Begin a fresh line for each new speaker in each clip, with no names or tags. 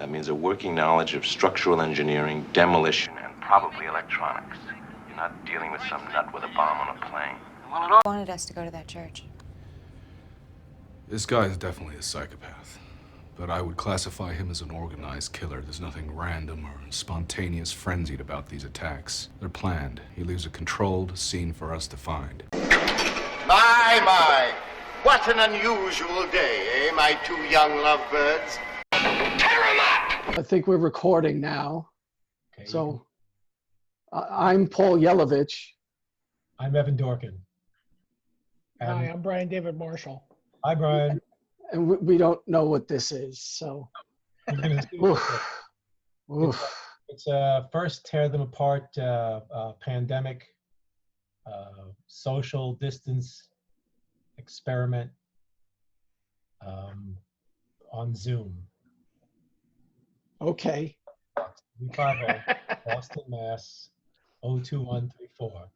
That means a working knowledge of structural engineering, demolition, and probably electronics. You're not dealing with some nut with a bomb on a plane.
Wanted us to go to that church.
This guy is definitely a psychopath, but I would classify him as an organized killer. There's nothing random or spontaneous frenzied about these attacks. They're planned. He leaves a controlled scene for us to find.
My, what an unusual day, eh, my two young lovebirds? Tear 'em up!
I think we're recording now. Okay. So, I'm Paul Yellovich.
I'm Evan Dorkin.
Hi, I'm Brian David Marshall.
Hi, Brian.
And we don't know what this is, so.
It's first tear them apart pandemic, social distance experiment on Zoom.
Okay.
350 Boston, Mass. 02134.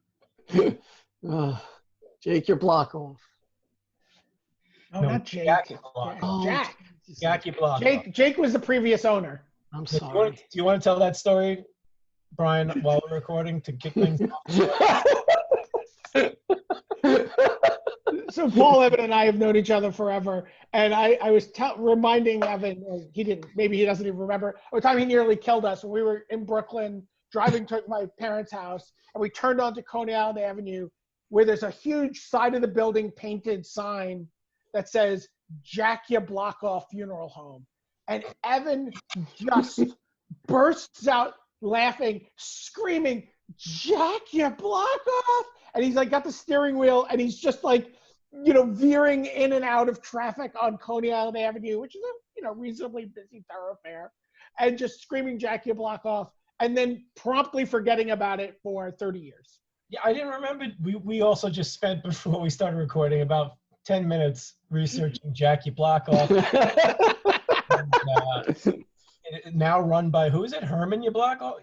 Jake, your block off.
No, not Jake.
Jack.
Jack,
you block off.
Jake was the previous owner.
I'm sorry.
Do you want to tell that story, Brian, while we're recording to kick things off?
So Paul, Evan, and I have known each other forever, and I was reminding Evan, maybe he doesn't even remember, the time he nearly killed us when we were in Brooklyn driving to my parents' house, and we turned onto Coney Island Avenue, where there's a huge side of the building painted sign that says "Jack Ya Block Off Funeral Home," and Evan just bursts out laughing, screaming, "Jack Ya Block Off!" And he's like got the steering wheel, and he's just like, veering in and out of traffic on Coney Island Avenue, which is a reasonably busy thoroughfare, and just screaming "Jack Ya Block Off," and then promptly forgetting about it for 30 years.
Yeah, I didn't remember. We also just spent, before we started recording, about 10 minutes researching Jack Ya Block Off. And, now run by, who is it? Herman Ya Block Off?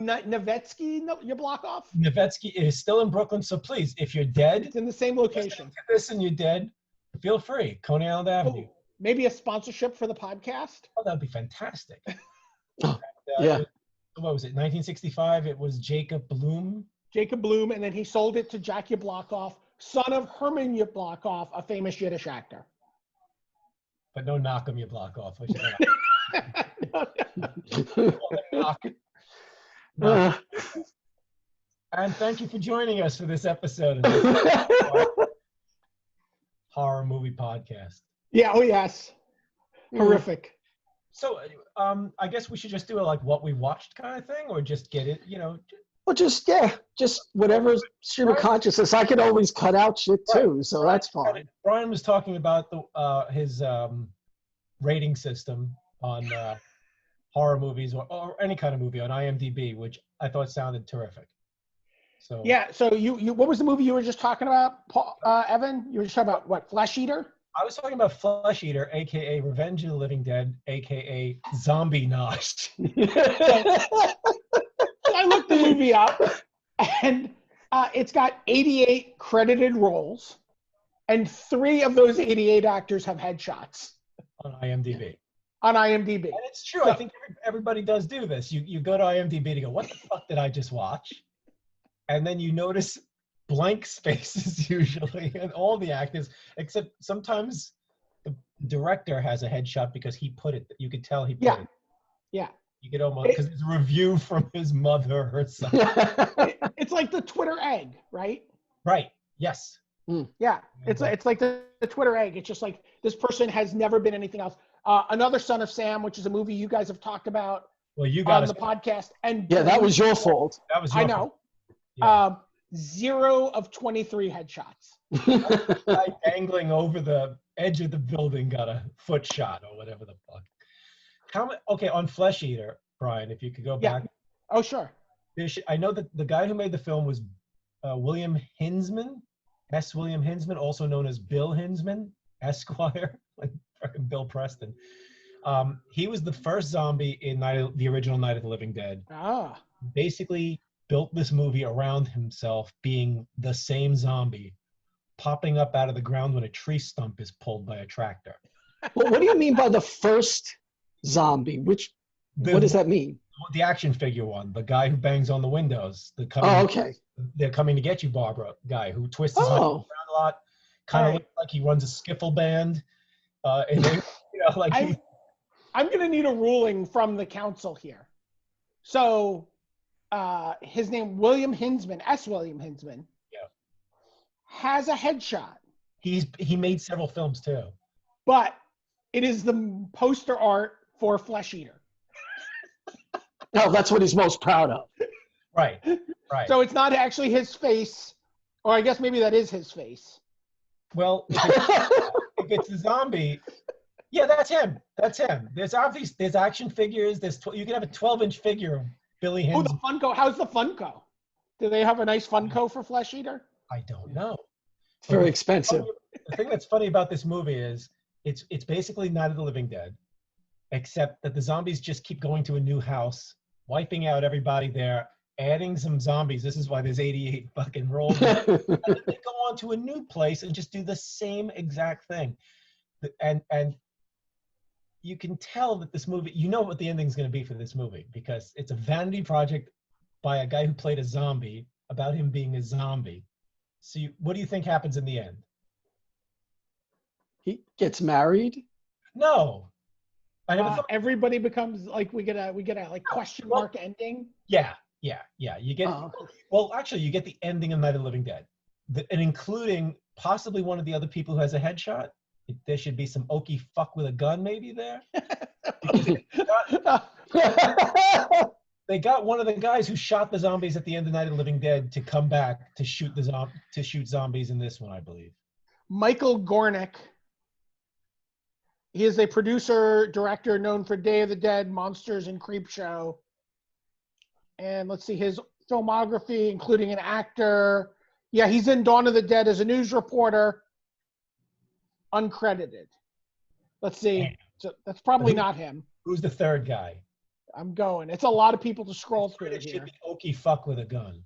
Nevetsky Ya Block Off?
Nevetsky is still in Brooklyn, so please, if you're dead.
It's in the same location.
This and you're dead, feel free. Coney Island Avenue.
Maybe a sponsorship for the podcast?
Oh, that would be fantastic.
Yeah.
What was it, 1965? It was Jacob Bloom.
And then he sold it to Jack Ya Block Off, son of Herman Ya Block Off, a famous Yiddish actor.
But no Knockem Ya Block Off. And thank you for joining us for this episode of the horror movie podcast.
Yeah, oh yes. Horrific.
So I guess we should just do a what we watched kind of thing, or just get it,
Well, just whatever stream of consciousness. I could always cut out shit too, so that's fine.
Brian was talking about his rating system on horror movies or any kind of movie on IMDb, which I thought sounded terrific. So
yeah, so you what was the movie you were just talking about, Paul, Evan? You were just talking about what, Flesh Eater?
I was talking about Flesh Eater, aka Revenge of the Living Dead, aka Zombie Nosh.
I looked the movie up, and it's got 88 credited roles, and 3 of those 88 actors have headshots
on IMDb.
And
it's true. I think everybody does do this. You go to IMDb to go, what the fuck did I just watch? And then you notice blank spaces usually, and all the actors, except sometimes the director has a headshot because he put it. You could tell he put it.
Yeah.
You could almost, because it's a review from his mother or something.
It's like the Twitter egg, right?
Right. Yes.
Yeah. It's like the Twitter egg. It's just like this person has never been anything else. Another Son of Sam, which is a movie you guys have talked about on the podcast. And
yeah, that was your fault.
That was your fault.
I know. Yeah. 0 of 23 headshots.
Guy dangling over the edge of the building got a foot shot or whatever the fuck. On Flesh Eater, Brian, if you could go back.
Oh, sure.
I know that the guy who made the film was William Hinsman, William Hinsman, also known as Bill Hinsman, Esquire, like fucking Bill Preston. He was the first zombie in the original Night of the Living Dead. Basically built this movie around himself being the same zombie popping up out of the ground when a tree stump is pulled by a tractor.
Well, what do you mean by the first zombie? What
The-
does that mean?
The action figure one, the guy who bangs on the windows,
Oh, okay.
they're coming to get you, Barbara guy who twists his knife
Oh,
around a lot, kind of
All right.
looks like he runs a skiffle band. And they, like
I'm going to need a ruling from the council here. So, his name, William Hinsman, William Hinsman,
Yeah.
has a headshot,
he made several films too.
but it is the poster art for Flesh Eater.
no, that's what he's most proud of.
Right.
So it's not actually his face, or I guess maybe that is his face.
Well, if it's a zombie, yeah, that's him. There's action figures. You can have a 12-inch figure of Billy
Oh, the
Hinsman.
Funko. How's the Funko? Do they have a nice Funko for Flesh Eater?
I don't know.
It's very expensive.
The thing that's funny about this movie is it's basically Night of the Living Dead, except that the zombies just keep going to a new house, wiping out everybody there, adding some zombies. This is why there's 88 fucking rolls. And then they go on to a new place and just do the same exact thing. And you can tell that this movie, you know what the ending's going to be for this movie, because it's a vanity project by a guy who played a zombie about him being a zombie. So what do you think happens in the end?
He gets married.
No. I never thought.
Everybody becomes like we get a like question mark ending.
Yeah. You get
Oh.
well, actually, you get the ending of Night of the Living Dead, and including possibly one of the other people who has a headshot. There should be some okie fuck with a gun maybe there. They got one of the guys who shot the zombies at the end of Night of the Living Dead to come back to shoot zombies in this one, I believe.
Michael Gornick. He is a producer, director known for Day of the Dead, Monsters, and Creepshow. And let's see, his filmography, including an actor. Yeah, he's in Dawn of the Dead as a news reporter, uncredited. Let's see. So that's probably not him.
Who's the third guy?
I'm going. It's a lot of people to scroll through
It should
here.
be okie fuck with a gun.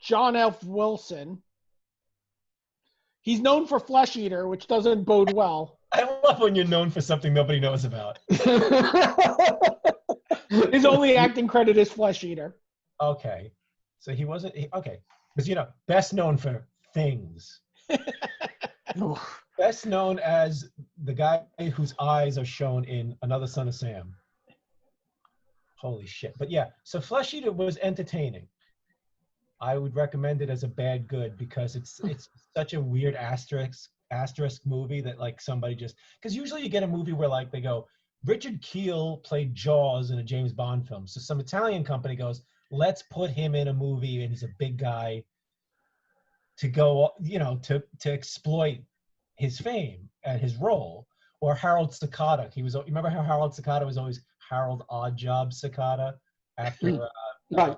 John F. Wilson. He's known for Flesh Eater, which doesn't bode well.
I love when you're known for something nobody knows about.
His only acting credit is Flesh Eater.
Okay. So he wasn't, okay. Because, best known for things. Best known as the guy whose eyes are shown in Another Son of Sam. Holy shit. But yeah, so Flesh Eater was entertaining. I would recommend it as a bad good because it's such a weird asterisk movie that like somebody just, because usually you get a movie where like they go, Richard Kiel played Jaws in a James Bond film. So some Italian company goes, let's put him in a movie and he's a big guy to go, to exploit his fame and his role. Or Harold Sakata. You remember how Harold Sakata was always Harold Oddjob Sakata after
Right.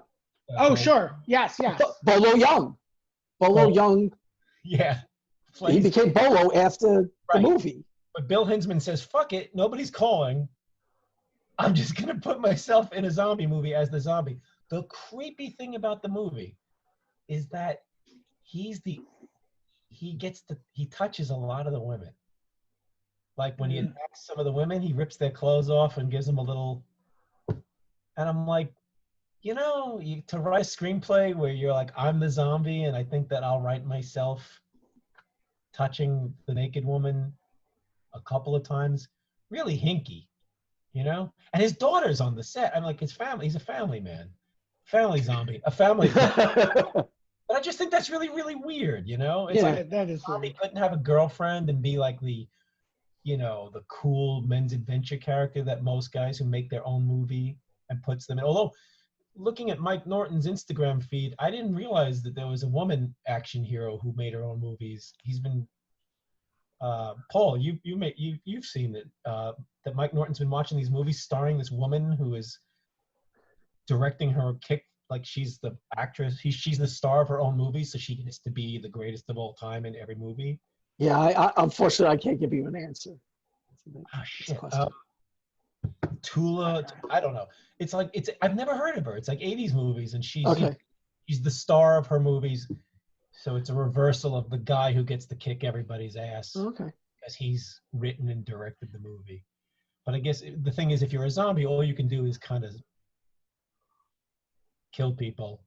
Sure. Yes.
Bolo Young. Bolo Young.
Yeah.
He became Bolo after the movie.
But Bill Hinsman says, fuck it, nobody's calling. I'm just going to put myself in a zombie movie as the zombie. The creepy thing about the movie is that he touches a lot of the women. Like when he attacks some of the women, he rips their clothes off and gives them a little, and I'm like, to write a screenplay where you're like, I'm the zombie and I think that I'll write myself touching the naked woman a couple of times, really hinky, and his daughter's on the set. I'm like, his family, he's a family man, family zombie, a family. But I just think that's really, really weird, It's like
that is
zombie
weird.
couldn't have a girlfriend and be like the cool men's adventure character that most guys who make their own movie and puts them in. Although, looking at Mike Norton's Instagram feed, I didn't realize that there was a woman action hero who made her own movies. He's been Paul, you've seen it, that Mike Norton's been watching these movies starring this woman who is directing her kick like she's the actress. She's the star of her own movie, so she gets to be the greatest of all time in every movie.
Yeah, I unfortunately I can't give you an answer.
Oh shit. Tula, I don't know. I've never heard of her. It's like 80s movies, and she's the star of her movies. So it's a reversal of the guy who gets to kick everybody's ass.
Okay.
Because he's written and directed the movie. But I guess the thing is, if you're a zombie, all you can do is kind of kill people.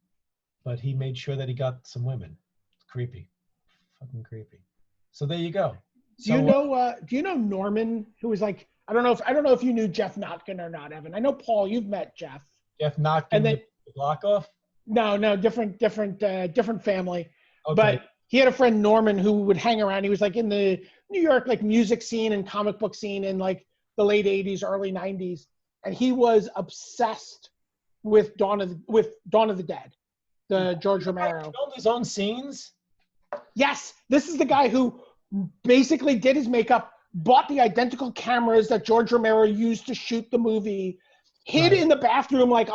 But he made sure that he got some women. It's creepy. Fucking creepy. So there you go.
Do you know Norman, who was like, I don't know if you knew Jeff Notkin or not, Evan. I know Paul, you've met Jeff.
Jeff Notkin,
and then
the block off?
No, different family.
Okay.
But he had a friend Norman who would hang around. He was like in the New York like music scene and comic book scene in like the late 80s, early 90s, and he was obsessed with Dawn of the Dead, the George Romero.
He filmed his own scenes?
Yes, this is the guy who basically did his makeup, bought the identical cameras that George Romero used to shoot the movie, hid in the bathroom, like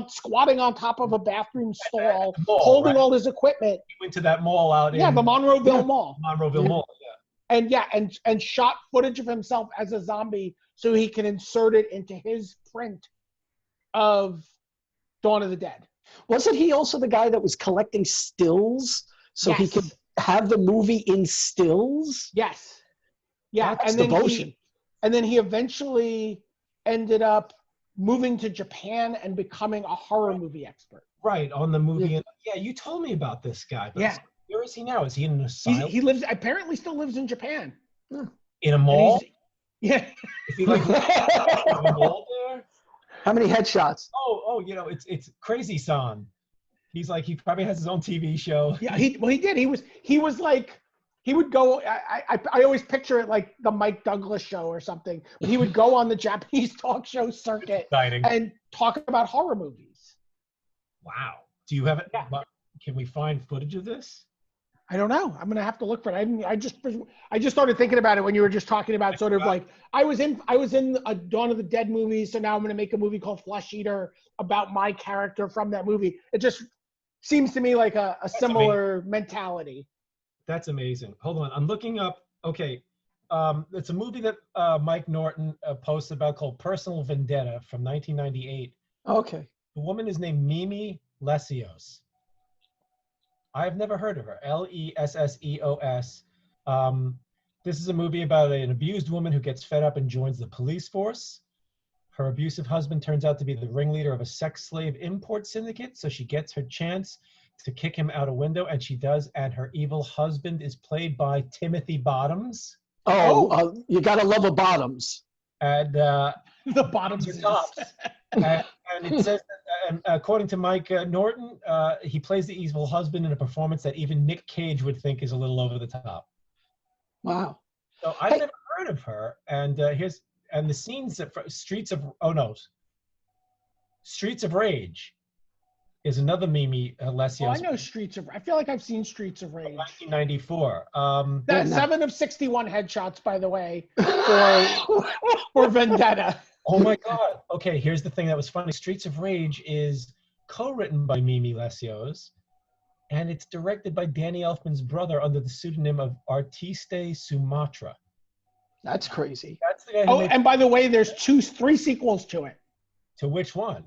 squatting on top of a bathroom stall, holding all his equipment.
He went to that mall out in
the Monroeville Mall.
Monroeville Mall,
And shot footage of himself as a zombie so he can insert it into his print of Dawn of the Dead.
Wasn't he also the guy that was collecting stills so he could have the movie in stills?
Yes. Yeah,
That's devotion.
And then he eventually ended up moving to Japan and becoming a horror movie expert.
Right, on the movie. Yeah, you told me about this guy. But where is he now? Is he in an asylum?
He apparently still lives in Japan.
In a mall?
Yeah.
Is he like in a mall there?
How many headshots?
Oh, it's Crazy San. He's like, he probably has his own TV show.
Yeah, he did. He was like, he would go, I always picture it like the Mike Douglas show or something. But he would go on the Japanese talk show circuit and talk about horror movies.
Wow. Do you have it? Yeah. Can we find footage of this?
I don't know. I'm gonna have to look for it. I just started thinking about it when you were just talking about sort of like I was in a Dawn of the Dead movie, so now I'm gonna make a movie called Flesh Eater about my character from that movie. It just seems to me like a similar mentality.
That's amazing. Hold on, I'm looking up. Okay, it's a movie that Mike Norton posted about called Personal Vendetta from 1998.
Okay.
The woman is named Mimi Lessios. I've never heard of her. Lesseos. This is a movie about an abused woman who gets fed up and joins the police force. Her abusive husband turns out to be the ringleader of a sex slave import syndicate, so she gets her chance to kick him out a window, and she does, and her evil husband is played by Timothy Bottoms.
You gotta love a Bottoms.
And
the Bottoms
are tops. And it says that, according to Mike Norton, he plays the evil husband in a performance that even Nick Cage would think is a little over the top.
Wow.
So I've never heard of her. And the scenes that Streets of Rage is another Mimi Lessios.
Oh, I know I feel like I've seen Streets of Rage.
1994.
That's 7 of 61 headshots, by the way, for Vendetta.
Oh my God. Okay, here's the thing that was funny. Streets of Rage is co-written by Mimi Lessios, and it's directed by Danny Elfman's brother under the pseudonym of Artiste Sumatra.
That's crazy.
That's the guy
and by the way, there's 3 sequels to it.
To which one?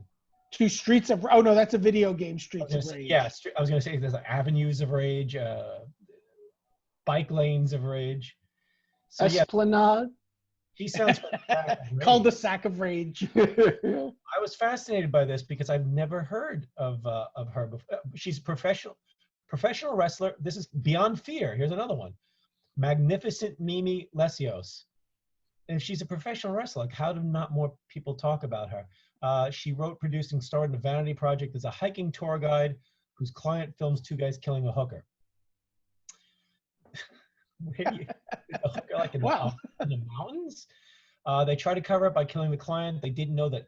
To Streets of... Oh, no, that's a video game, Streets of Rage.
Yeah, I was going to say there's like Avenues of Rage, Bike Lanes of Rage. So,
Esplanade.
He sounds
Cul-de-sac of Rage.
I was fascinated by this because I've never heard of her before. She's a professional wrestler. This is Beyond Fear. Here's another one. Magnificent Mimi Lessios. And if she's a professional wrestler, like how do not more people talk about her? She wrote, produced, and starred in the Vanity Project as a hiking tour guide whose client films 2 guys killing a hooker. Like in the mountains. They try to cover it by killing the client. They didn't know that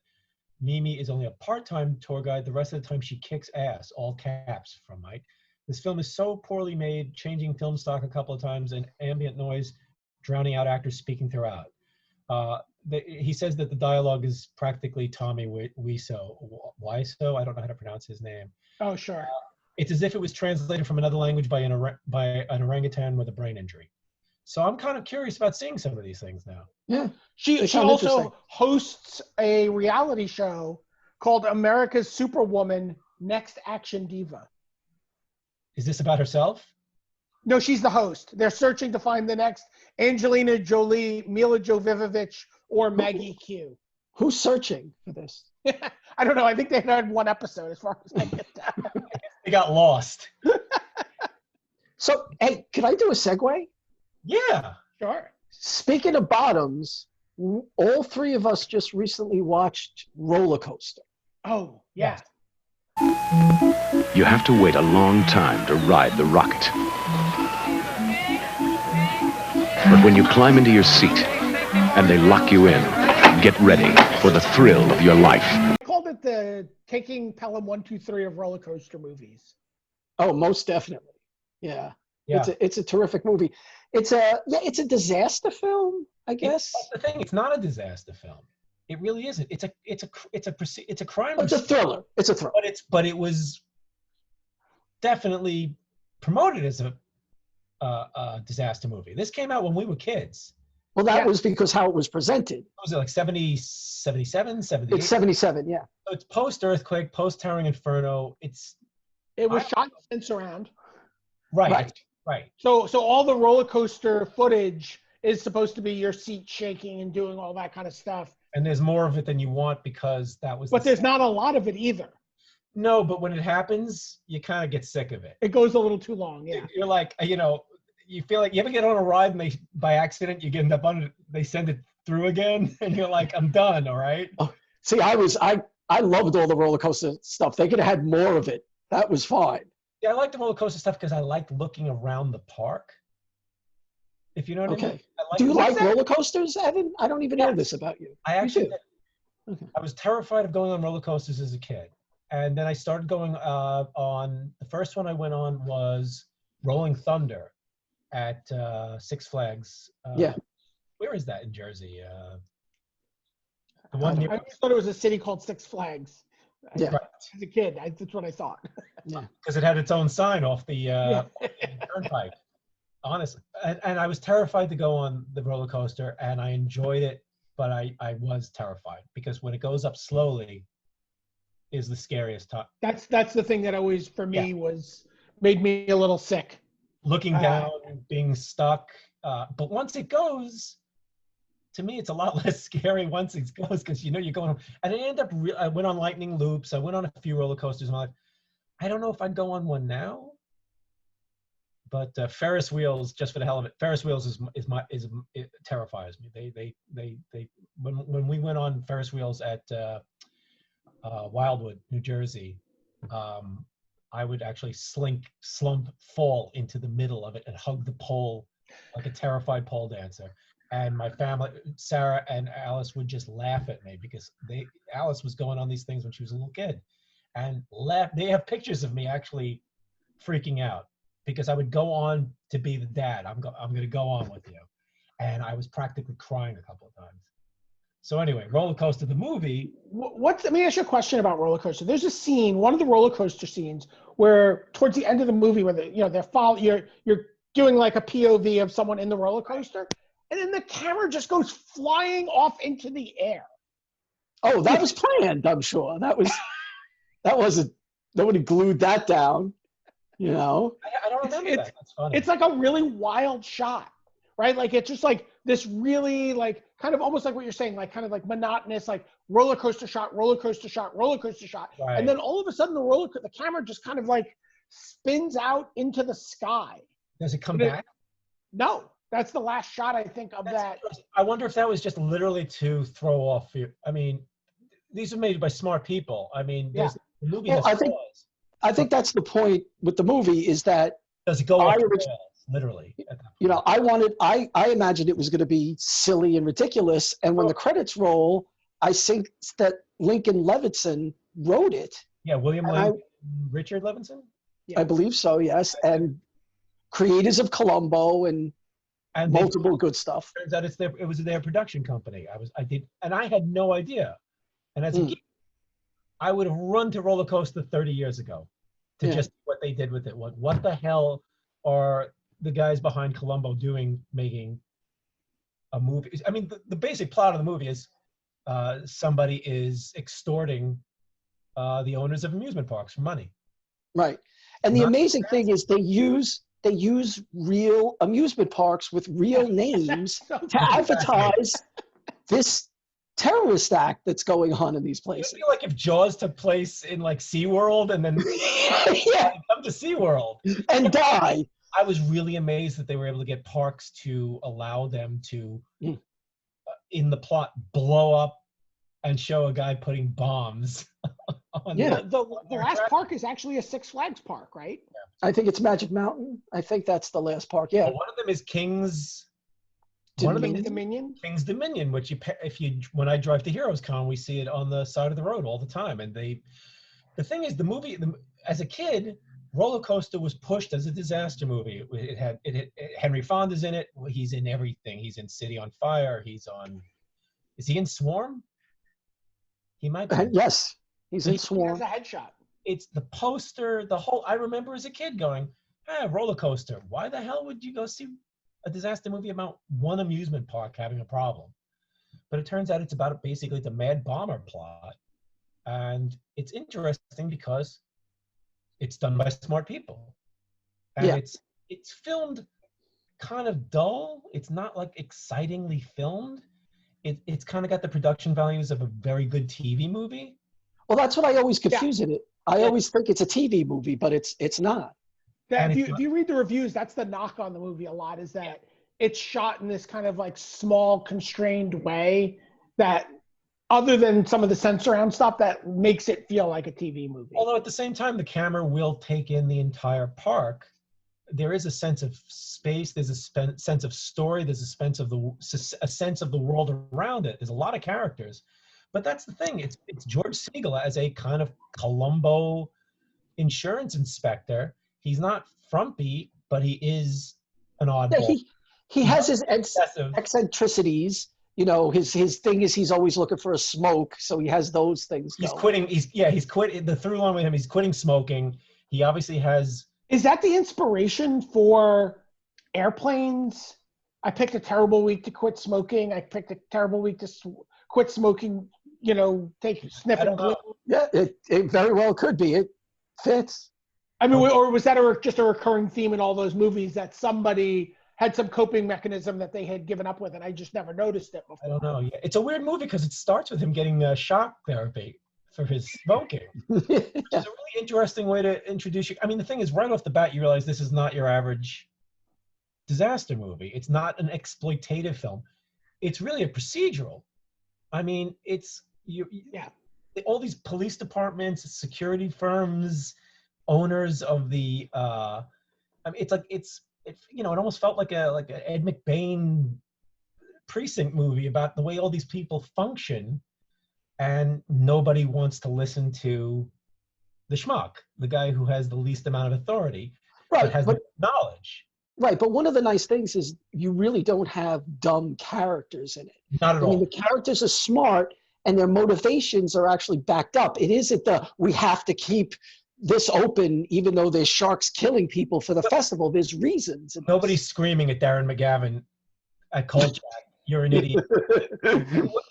Mimi is only a part-time tour guide. The rest of the time she kicks ass, all caps from Mike. This film is so poorly made, changing film stock a couple of times and ambient noise drowning out actors speaking throughout. He says that the dialogue is practically Tommy Wiseau. I don't know how to pronounce his name.
Oh, sure.
It's as if it was translated from another language by an orangutan with a brain injury. So I'm kind of curious about seeing some of these things now.
Yeah.
She also hosts a reality show called America's Superwoman Next Action Diva.
Is this about herself?
No, she's the host. They're searching to find the next Angelina Jolie, Mila Jovovich, or Maggie Q.
Who's searching for this?
I don't know. I think they had one episode as far as I can tell.
They got lost.
So, hey, can I do a segue?
Yeah.
Sure.
Speaking of bottoms, all three of us just recently watched Rollercoaster.
Oh, yeah.
You have to wait a long time to ride the rocket. But when you climb into your seat and they lock you in, get ready for the thrill of your life.
I called it the Taking Pelham 1, 2, 3 of roller coaster movies.
Oh, most definitely. Yeah.
Yeah.
It's a terrific movie. It's a disaster film, I guess.
That's the thing. It's not a disaster film. It really isn't. It's a crime.
It's a thriller. It's a thriller.
But it was definitely promoted as a disaster movie. This came out when we were kids.
Well, that was because how it was presented.
What was it, like 70, 77, 78?
It's 77, yeah.
So it's post-earthquake, post-Towering Inferno.
It was shot in surround.
Right.
So all the roller coaster footage is supposed to be your seat shaking and doing all that kind of stuff.
And there's more of it than you want because that was.
But there's not a lot of it either.
No, but when it happens, you kind of get sick of it.
It goes a little too long. Yeah.
You're like, you feel like you ever get on a ride and by accident you get up on it, they send it through again, and you're like, I'm done. All right.
Oh, see, I loved all the roller coaster stuff. They could have had more of it. That was fine.
Yeah, I like the roller coaster stuff because I like looking around the park. If you know what I mean.
Do you like roller coasters, Evan? I don't even know this about you.
I actually
do.
Okay. I was terrified of going on roller coasters as a kid. And then I started going on, the first one I went on was Rolling Thunder at Six Flags.
Yeah.
Where is that in Jersey? The
I
one
always thought it was a city called Six Flags.
Yeah.
As a kid, that's what I thought.
Yeah.
Because it had its own sign off the turnpike. Honestly. And I was terrified to go on the roller coaster, and I enjoyed it, but I was terrified because when it goes up slowly is the scariest time.
That's the thing that always, for me, made me a little sick.
Looking down, being stuck. But once it goes, to me, it's a lot less scary once it goes because you're going. And I went on lightning loops. I went on a few roller coasters in my life. I don't know if I'd go on one now. But Ferris wheels, just for the hell of it, Ferris wheels it terrifies me. They when we went on Ferris wheels at Wildwood, New Jersey, I would actually fall into the middle of it and hug the pole like a terrified pole dancer. And my family, Sarah and Alice, would just laugh at me because Alice was going on these things when she was a little kid, and they have pictures of me actually freaking out. Because I would go on to be the dad. I'm going to go on with you. And I was practically crying a couple of times. So anyway, Roller Coaster, the movie.
Let me ask you a question about roller coaster. There's a scene, one of the roller coaster scenes, where towards the end of the movie, where you're doing like a POV of someone in the roller coaster, and then the camera just goes flying off into the air.
Oh, that was planned, I'm sure. That wasn't, nobody glued that down. You know,
I don't remember that. That's funny.
It's like a really wild shot, right? Like it's just like this really like kind of almost like what you're saying, like kind of like monotonous, like roller coaster shot, roller coaster shot, roller coaster shot,
right.
And then all of a sudden the camera just kind of like spins out into the sky.
Does it come back?
No, that's the last shot I think of that.
I wonder if that was just literally to throw off. I mean, these are made by smart people. I mean, the movie has flaws.
I think that's the point with the movie is that
does it go off the rails, literally?
I imagined it was going to be silly and ridiculous, and when the credits roll, I think that Lincoln Levinson wrote it.
Yeah, Richard Levinson.
I believe so. Yes, and creators of Columbo and multiple good stuff.
Turns out it was their production company. I had no idea, and as a geek, I would have run to Roller Coaster 30 years ago to just what they did with it. What the hell are the guys behind Columbo doing making a movie? I mean, the basic plot of the movie is somebody is extorting the owners of amusement parks for money.
Right. And the amazing thing is they use real amusement parks with real names to advertise this terrorist act that's going on in these
It would
places.
be like if Jaws took place in like SeaWorld and then
Yeah,
come to SeaWorld.
and die.
I was really amazed that they were able to get parks to allow them to, in the plot, blow up and show a guy putting bombs on
Yeah.
The last park is actually a Six Flags park, right?
I think it's Magic Mountain. I think that's the last park. Yeah.
Well, one of them is King's
Dominion.
King's Dominion, which when I drive to Heroes Con, we see it on the side of the road all the time. And the thing is, the movie, as a kid, Rollercoaster was pushed as a disaster movie. It had Henry Fonda's in it. He's in everything. He's in City on Fire. Is he in Swarm? He might be.
Yes, he's in
He
Swarm.
has a headshot.
It's the poster, I remember as a kid going, Rollercoaster. Why the hell would you go see a disaster movie about one amusement park having a problem? But it turns out it's about basically the Mad Bomber plot. And it's interesting because it's done by smart people. And it's filmed kind of dull. It's not like excitingly filmed. It's kind of got the production values of a very good TV movie.
Well, that's what I always confuse it. I always think it's a TV movie, but it's not.
If you read the reviews, that's the knock on the movie a lot, is that it's shot in this kind of like small, constrained way that, other than some of the censor stuff, that makes it feel like a TV movie.
Although at the same time, the camera will take in the entire park. There is a sense of space. There's a sense of story. There's a sense of the world around it. There's a lot of characters, but that's the thing. It's George Siegel as a kind of Columbo insurance inspector. He's not frumpy, but he is an oddball.
Yeah, he has his eccentricities. You know, his thing is he's always looking for a smoke, so he has those things.
He's quitting. He's quit. The through line with him, he's quitting smoking. He obviously has.
Is that the inspiration for Airplanes? I picked a terrible week to quit smoking. I picked a terrible week to quit smoking. You know, sniff and glue.
Yeah, it very well could be. It fits.
I mean, or was that just a recurring theme in all those movies, that somebody had some coping mechanism that they had given up with, and I just never noticed it before?
I don't know. Yeah. It's a weird movie because it starts with him getting shock therapy for his smoking, which is a really interesting way to introduce you. I mean, the thing is, right off the bat, you realize this is not your average disaster movie. It's not an exploitative film. It's really a procedural. I mean, all these police departments, security firms, owners of the I mean, it almost felt like a Ed McBain precinct movie about the way all these people function, and nobody wants to listen to the schmuck, the guy who has the least amount of authority, but has the knowledge.
Right, but one of the nice things is you really don't have dumb characters in it.
Not at all.
I mean, the characters are smart, and their motivations are actually backed up. It isn't we have to keep this open even though there's sharks killing people for the festival. There's reasons.
Nobody's screaming at Darren McGavin at Kolchak, you're an idiot.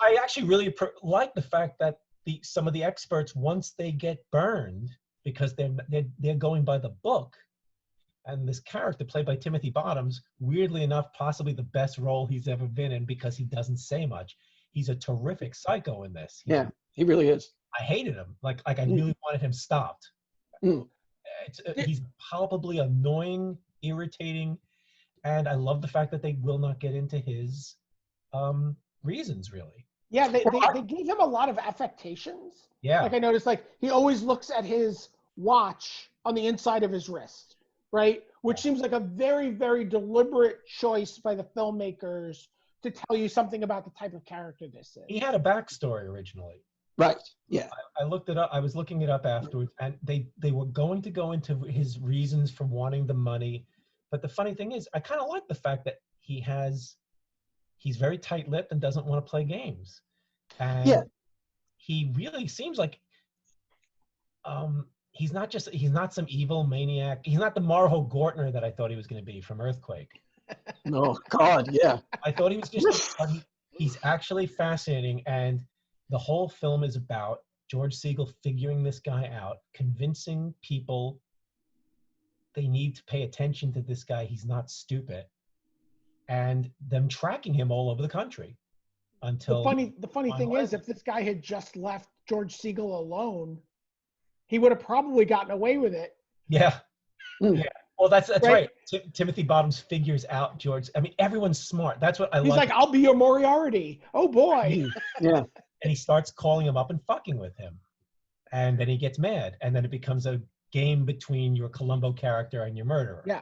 I actually really like the fact that some of the experts, once they get burned, because they're going by the book, and this character played by Timothy Bottoms, weirdly enough, possibly the best role he's ever been in because he doesn't say much. He's a terrific psycho in this.
He really is.
I hated him. Like I really wanted him stopped. He's palpably annoying, irritating, and I love the fact that they will not get into his reasons, really.
Yeah, they gave him a lot of affectations.
Yeah.
Like I noticed, like he always looks at his watch on the inside of his wrist, right? Which seems like a very, very deliberate choice by the filmmakers to tell you something about the type of character this is.
He had a backstory originally.
Right. Yeah.
I looked it up. I was looking it up afterwards, and they were going to go into his reasons for wanting the money. But the funny thing is, I kind of like the fact that he's very tight-lipped and doesn't want to play games. And he really seems like he's not some evil maniac. He's not the Marho Gortner that I thought he was going to be from Earthquake.
Oh God, yeah.
I thought he was just he's actually fascinating, and the whole film is about George Siegel figuring this guy out, convincing people they need to pay attention to this guy. He's not stupid. And them tracking him all over the country. until
The funny thing is, if this guy had just left George Siegel alone, he would have probably gotten away with it.
Yeah.
Mm.
Yeah. Well, that's right. Timothy Bottoms figures out George. I mean, everyone's smart. That's what I like.
He's like, I'll be your Moriarty. Oh boy.
Yeah.
And he starts calling him up and fucking with him. And then he gets mad. And then it becomes a game between your Columbo character and your murderer.
Yeah.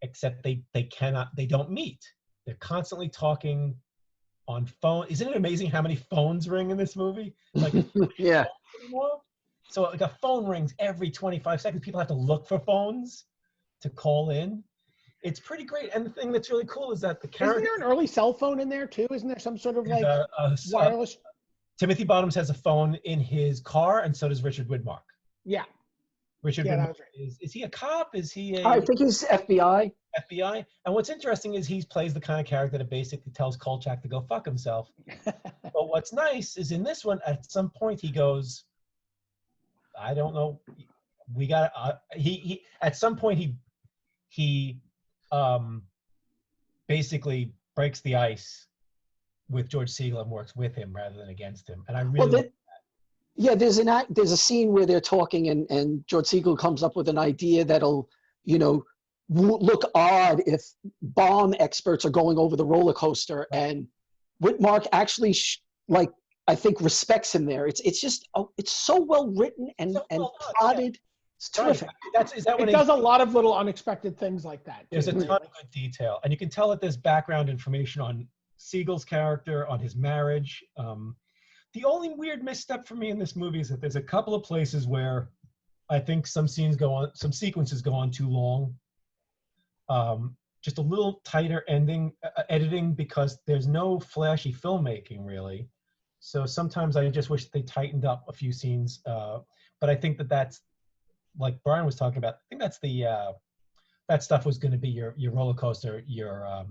Except they don't meet. They're constantly talking on phone. Isn't it amazing how many phones ring in this movie? Like,
Yeah.
so like a phone rings every 25 seconds. People have to look for phones to call in. It's pretty great. And the thing that's really cool is that the character.
Isn't there an early cell phone in there too? Isn't there some sort of like wireless?
Timothy Bottoms has a phone in his car, and so does Richard Widmark.
Yeah.
Richard
Yeah,
Widmark
that was right.
is he a cop? Is he
I think he's FBI.
FBI? And what's interesting is he plays the kind of character that basically tells Kolchak to go fuck himself. But what's nice is in this one, at some point he goes, I don't know, we got he at some point he basically breaks the ice with George Siegel and works with him rather than against him. And I really
yeah, there's a scene where they're talking and George Siegel comes up with an idea that'll, look odd if bomb experts are going over the roller coaster, and Whitmark actually I think respects him there. It's just it's so well written and plotted. Yeah. It's terrific.
It does a lot of little unexpected things like that.
There's a ton of good detail, and you can tell that there's background information on Siegel's character, on his marriage. The only weird misstep for me in this movie is that there's a couple of places where I think some sequences go on too long. Just a little tighter editing, because there's no flashy filmmaking really. So sometimes I just wish they tightened up a few scenes. But I think that's, like Brian was talking about, I think that's that stuff was going to be your roller coaster, your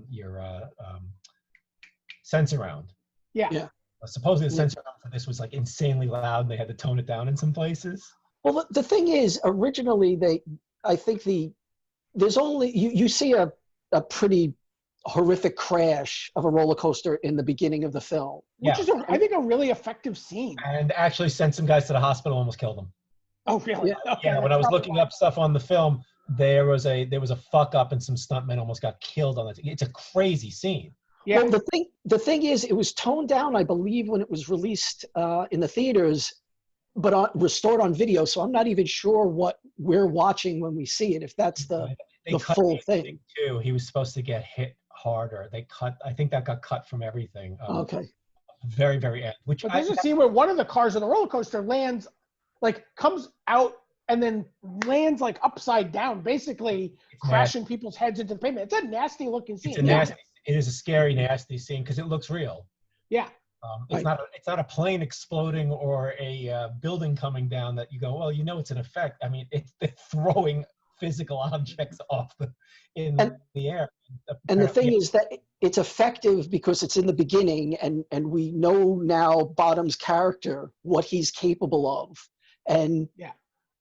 sense around.
Yeah.
Supposedly the censor for this was like insanely loud, and they had to tone it down in some places.
Well, the thing is, originally there's only you see a pretty horrific crash of a roller coaster in the beginning of the film,
which is I think a really effective scene,
and actually sent some guys to the hospital, almost killed them.
Oh really?
Yeah.
Okay,
Yeah. When I was looking up stuff on the film, there was a fuck up and some stuntmen almost got killed on it. It's a crazy scene.
Yeah.
Well, the thing is, it was toned down, I believe, when it was released in the theaters, but restored on video. So I'm not even sure what we're watching when we see it, if that's the full thing.
Too. He was supposed to get hit harder. I think that got cut from everything.
Okay.
Very, very end. But
there's a scene where one of the cars on the roller coaster lands, comes out and then lands upside down, basically crashing people's heads into the pavement. It's a nasty looking scene.
It is a scary, nasty scene because it looks real.
Yeah.
It's not a plane exploding or a building coming down that you go, well, it's an effect. I mean, they're throwing physical objects off in the air.
And the thing is that it's effective because it's in the beginning, and we know now Bottom's character, what he's capable of, and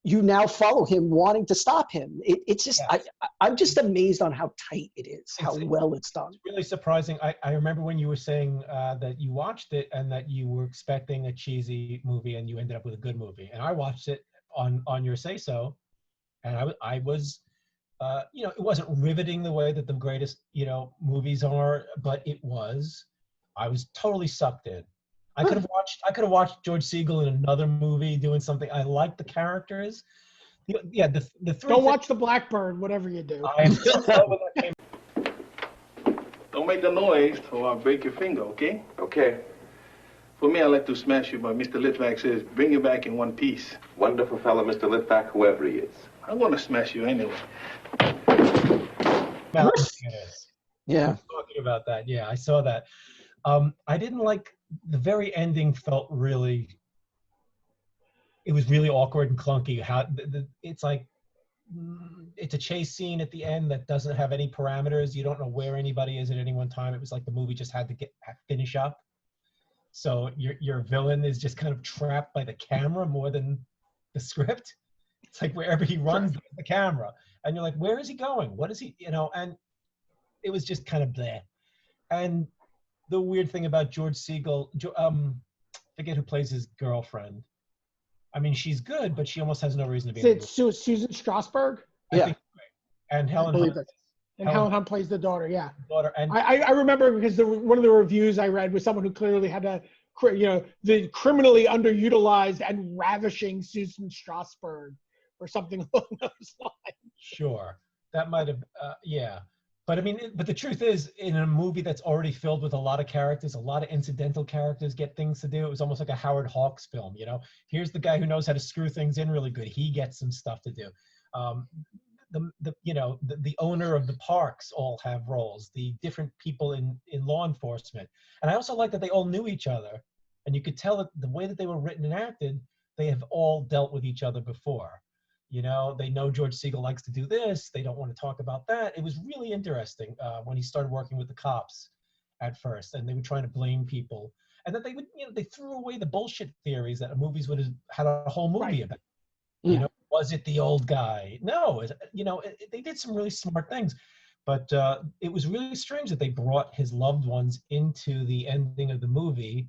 you now follow him wanting to stop him. It's just, I'm just amazed on how tight it is, how well it's done.
It's really surprising. I remember when you were saying that you watched it and that you were expecting a cheesy movie and you ended up with a good movie. And I watched it on your say-so, and I was, it wasn't riveting the way that the greatest, movies are, but I was totally sucked in. I could have watched George Siegel in another movie doing something. I like the characters. The three.
Don't watch The Blackbird, whatever you do.
Don't make the noise or I'll break your finger, okay?
Okay.
For me, I like to smash you, but Mr. Litvak says bring you back in one piece.
Wonderful fellow, Mr. Litvak, whoever he is.
I want to smash you anyway.
Yeah.
Talking about that, yeah, I saw that. I didn't like the very ending. Felt really. It was really awkward and clunky. How it's like it's a chase scene at the end that doesn't have any parameters. You don't know where anybody is at any one time. It was like the movie just had to finish up. So your villain is just kind of trapped by the camera more than the script. It's like wherever he runs, there's the camera, and you're like, where is he going? What is he? And it was just kind of bleh. And the weird thing about George Siegel, forget who plays his girlfriend. I mean, she's good, but she almost has no reason to be in the movie.
It's Susan Strasberg.
I think, and
I
Helen
believe
Hunt.
it. And Helen Hunt plays the daughter. Yeah.
Daughter, and
I remember because one of the reviews I read was someone who clearly had the criminally underutilized and ravishing Susan Strasberg or something along those lines.
Sure, that might have, yeah. But I mean, but the truth is, in a movie that's already filled with a lot of characters, a lot of incidental characters get things to do. It was almost like a Howard Hawks film, you know. Here's the guy who knows how to screw things in really good. He gets some stuff to do. The owner of the parks all have roles. The different people in law enforcement, and I also like that they all knew each other, and you could tell that the way that they were written and acted, they have all dealt with each other before. You know, they know George Siegel likes to do this. They don't want to talk about that. It was really interesting when he started working with the cops at first, and they were trying to blame people, and that they would, they threw away the bullshit theories that movies would have had a whole movie about. You know, was it the old guy? No, they did some really smart things, but it was really strange that they brought his loved ones into the ending of the movie,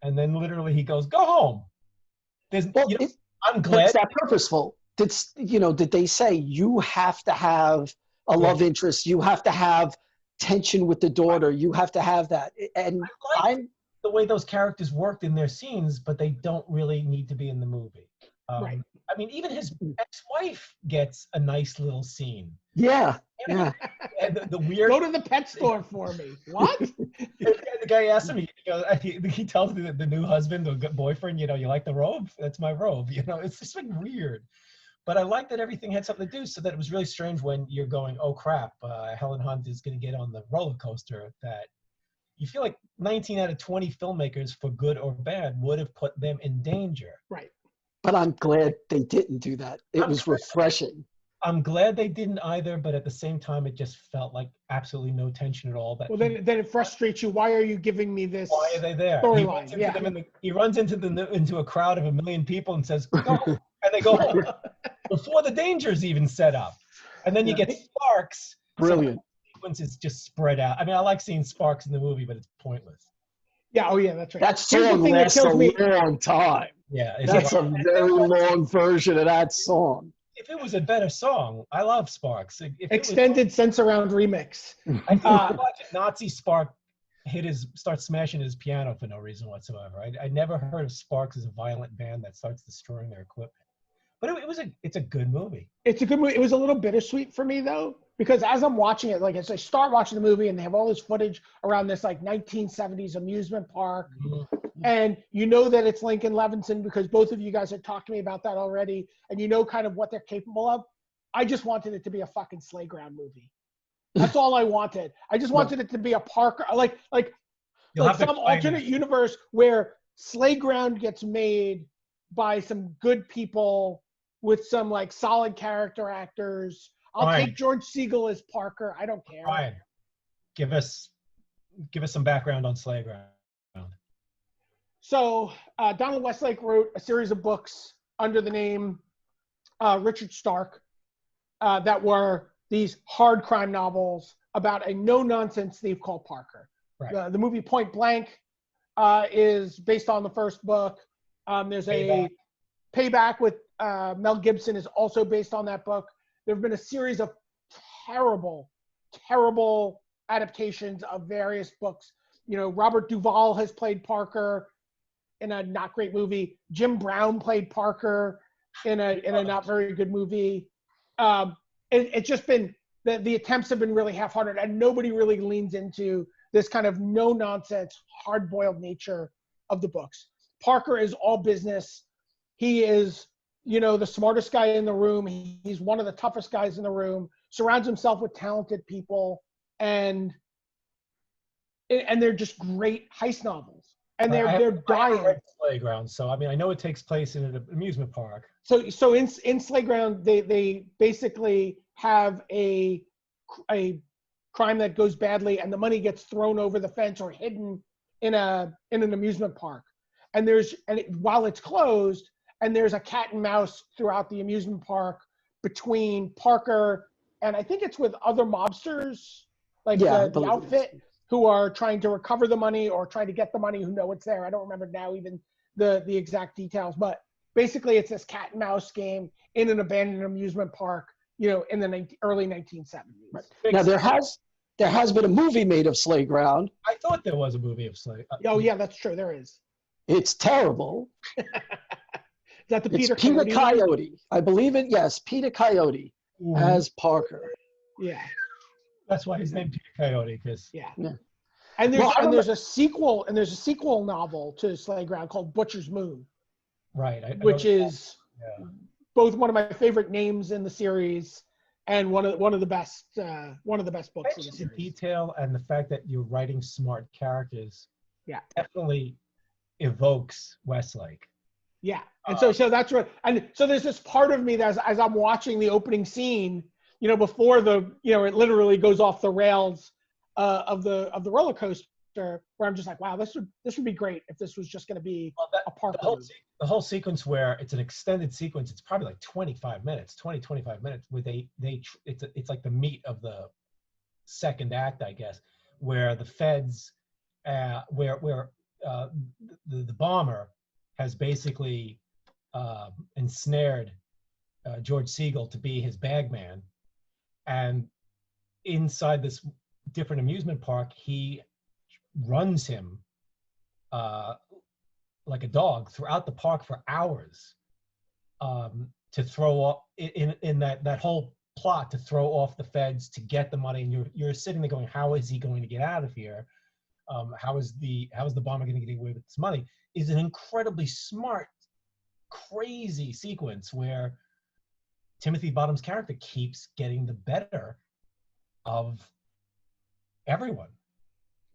and then literally he goes, "Go home." I'm glad.
It's that purposeful. Did they say you have to have a love interest? You have to have tension with the daughter. You have to have that. And
I'm the way those characters worked in their scenes, but they don't really need to be in the movie.
Right.
I mean, even his ex-wife gets a nice little scene.
Yeah. Yeah.
And the weird.
Go to the pet store for me. What?
The guy asked him. He tells the new husband or boyfriend, you like the robe? That's my robe. It's just like weird. But I like that everything had something to do, so that it was really strange when you're going, oh crap, Helen Hunt is going to get on the roller coaster. That you feel like 19 out of 20 filmmakers, for good or bad, would have put them in danger.
Right.
But I'm glad they didn't do that. It was refreshing.
I'm glad they didn't either, but at the same time, it just felt like absolutely no tension at all.
Well, then it frustrates you. Why are you giving me this?
Why are they there? He runs into a crowd of 1 million people and says, "Go," and they go home before the danger's even set up. And then you get Sparks.
Brilliant.
So the sequence is just spread out. I mean, I like seeing Sparks in the movie, but it's pointless.
Yeah. Oh, yeah. That's right.
That song lasts a long time.
Yeah,
that's a very long version of that song.
If it was a better song, I love Sparks.
Extended Sense Around remix.
Nazi Spark starts smashing his piano for no reason whatsoever. I never heard of Sparks as a violent band that starts destroying their equipment. But it's a good movie.
It's a good movie. It was a little bittersweet for me though, because as I'm watching it, like as I start watching the movie and they have all this footage around this like 1970s amusement park, and that it's Lincoln Levinson because both of you guys had talked to me about that already, and kind of what they're capable of. I just wanted it to be a fucking Slayground movie. That's all I wanted. I just wanted it to be a Parker, like some alternate universe where Slayground gets made by some good people with some like solid character actors. I'll take George Siegel as Parker. I don't care.
Ryan, give us some background on Slayground.
So Donald Westlake wrote a series of books under the name Richard Stark that were these hard crime novels about a no-nonsense thief called Parker.
Right.
The movie Point Blank is based on the first book. There's a Payback with Mel Gibson is also based on that book. There have been a series of terrible, terrible adaptations of various books. Robert Duvall has played Parker in a not great movie. Jim Brown played Parker in a not very good movie. It's just been the attempts have been really half-hearted, and nobody really leans into this kind of no-nonsense, hard-boiled nature of the books. Parker is all business. He is, the smartest guy in the room. He's one of the toughest guys in the room. Surrounds himself with talented people, and they're just great heist novels. And they're dying.
I read Slayground, so I mean, I know it takes place in an amusement park.
So in Slayground, they basically have a crime that goes badly, and the money gets thrown over the fence or hidden in an amusement park. And while it's closed, and there's a cat and mouse throughout the amusement park between Parker and I think it's with other mobsters, like the outfit, who are trying to recover the money or trying to get the money who know it's there. I don't remember now even the exact details, but basically it's this cat and mouse game in an abandoned amusement park, in the early 1970s.
Right. Now there has been a movie made of Slayground.
I thought there was a movie of Slay.
Oh yeah, that's true. There is.
It's terrible.
Is that the
It's
Peter
Coyote. I believe it. Yes, Peter Coyote as Parker.
Yeah.
That's why his name Peter Coyote, because
Yeah.
Yeah.
And there's
Well,
there's a sequel novel to Slayground called Butcher's Moon,
right,
which is
yeah.
both one of my favorite names in the series and one of the best books in the
The
series.
detail and the fact that you're writing smart characters,
Yeah.
definitely evokes Westlake.
Yeah. And so that's what, and so there's this part of me that as I'm watching the opening scene, before it literally goes off the rails of the roller coaster, where I'm just like, wow, this would be great if this was just going to be a park.
The whole sequence where it's an extended sequence, it's probably like 25 minutes where it's like the meat of the second act, I guess, where the feds, where the bomber has basically ensnared George Siegel to be his bagman, and inside this different amusement park, he runs him like a dog throughout the park for hours to throw off in that whole plot to throw off the feds to get the money. And you're sitting there going, how is he going to get out of here? How is the bomber going to get away with this money? Is an incredibly smart, crazy sequence where Timothy Bottom's character keeps getting the better of everyone.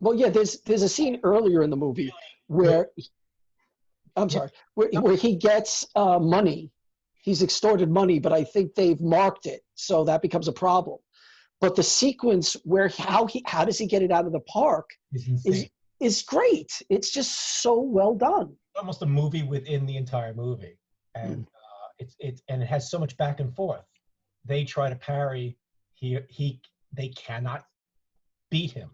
Well, yeah, there's a scene earlier in the movie where where he gets money. He's extorted money, but I think they've marked it, so that becomes a problem. But the sequence where how does he get it out of the park is great. It's just so well done.
Almost a movie within the entire movie, and it has so much back and forth. They try to parry. They cannot beat him,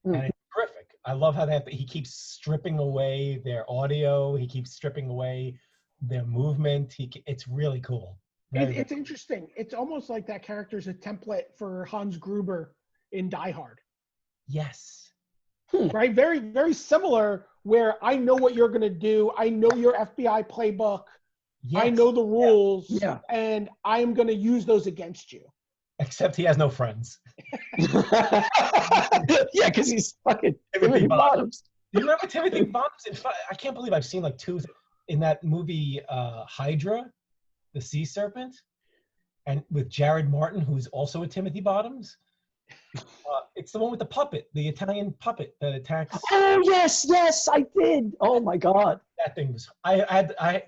and it's terrific. I love how he keeps stripping away their audio. He keeps stripping away their movement. It's really cool.
It's interesting. It's almost like that character's a template for Hans Gruber in Die Hard.
Yes.
Right? Very, very similar, where I know what you're going to do. I know your FBI playbook. Yes. I know the rules. Yeah. And I'm going to use those against you.
Except he has no friends.
Yeah, because he's fucking Timothy Bottoms.
You remember Timothy Bottoms? I can't believe I've seen like two in that movie Hydra, the Sea Serpent, and with Jared Martin, who's also a Timothy Bottoms. It's the one with the puppet, the Italian puppet that attacks.
Oh yes, I did. Oh my God,
that thing was.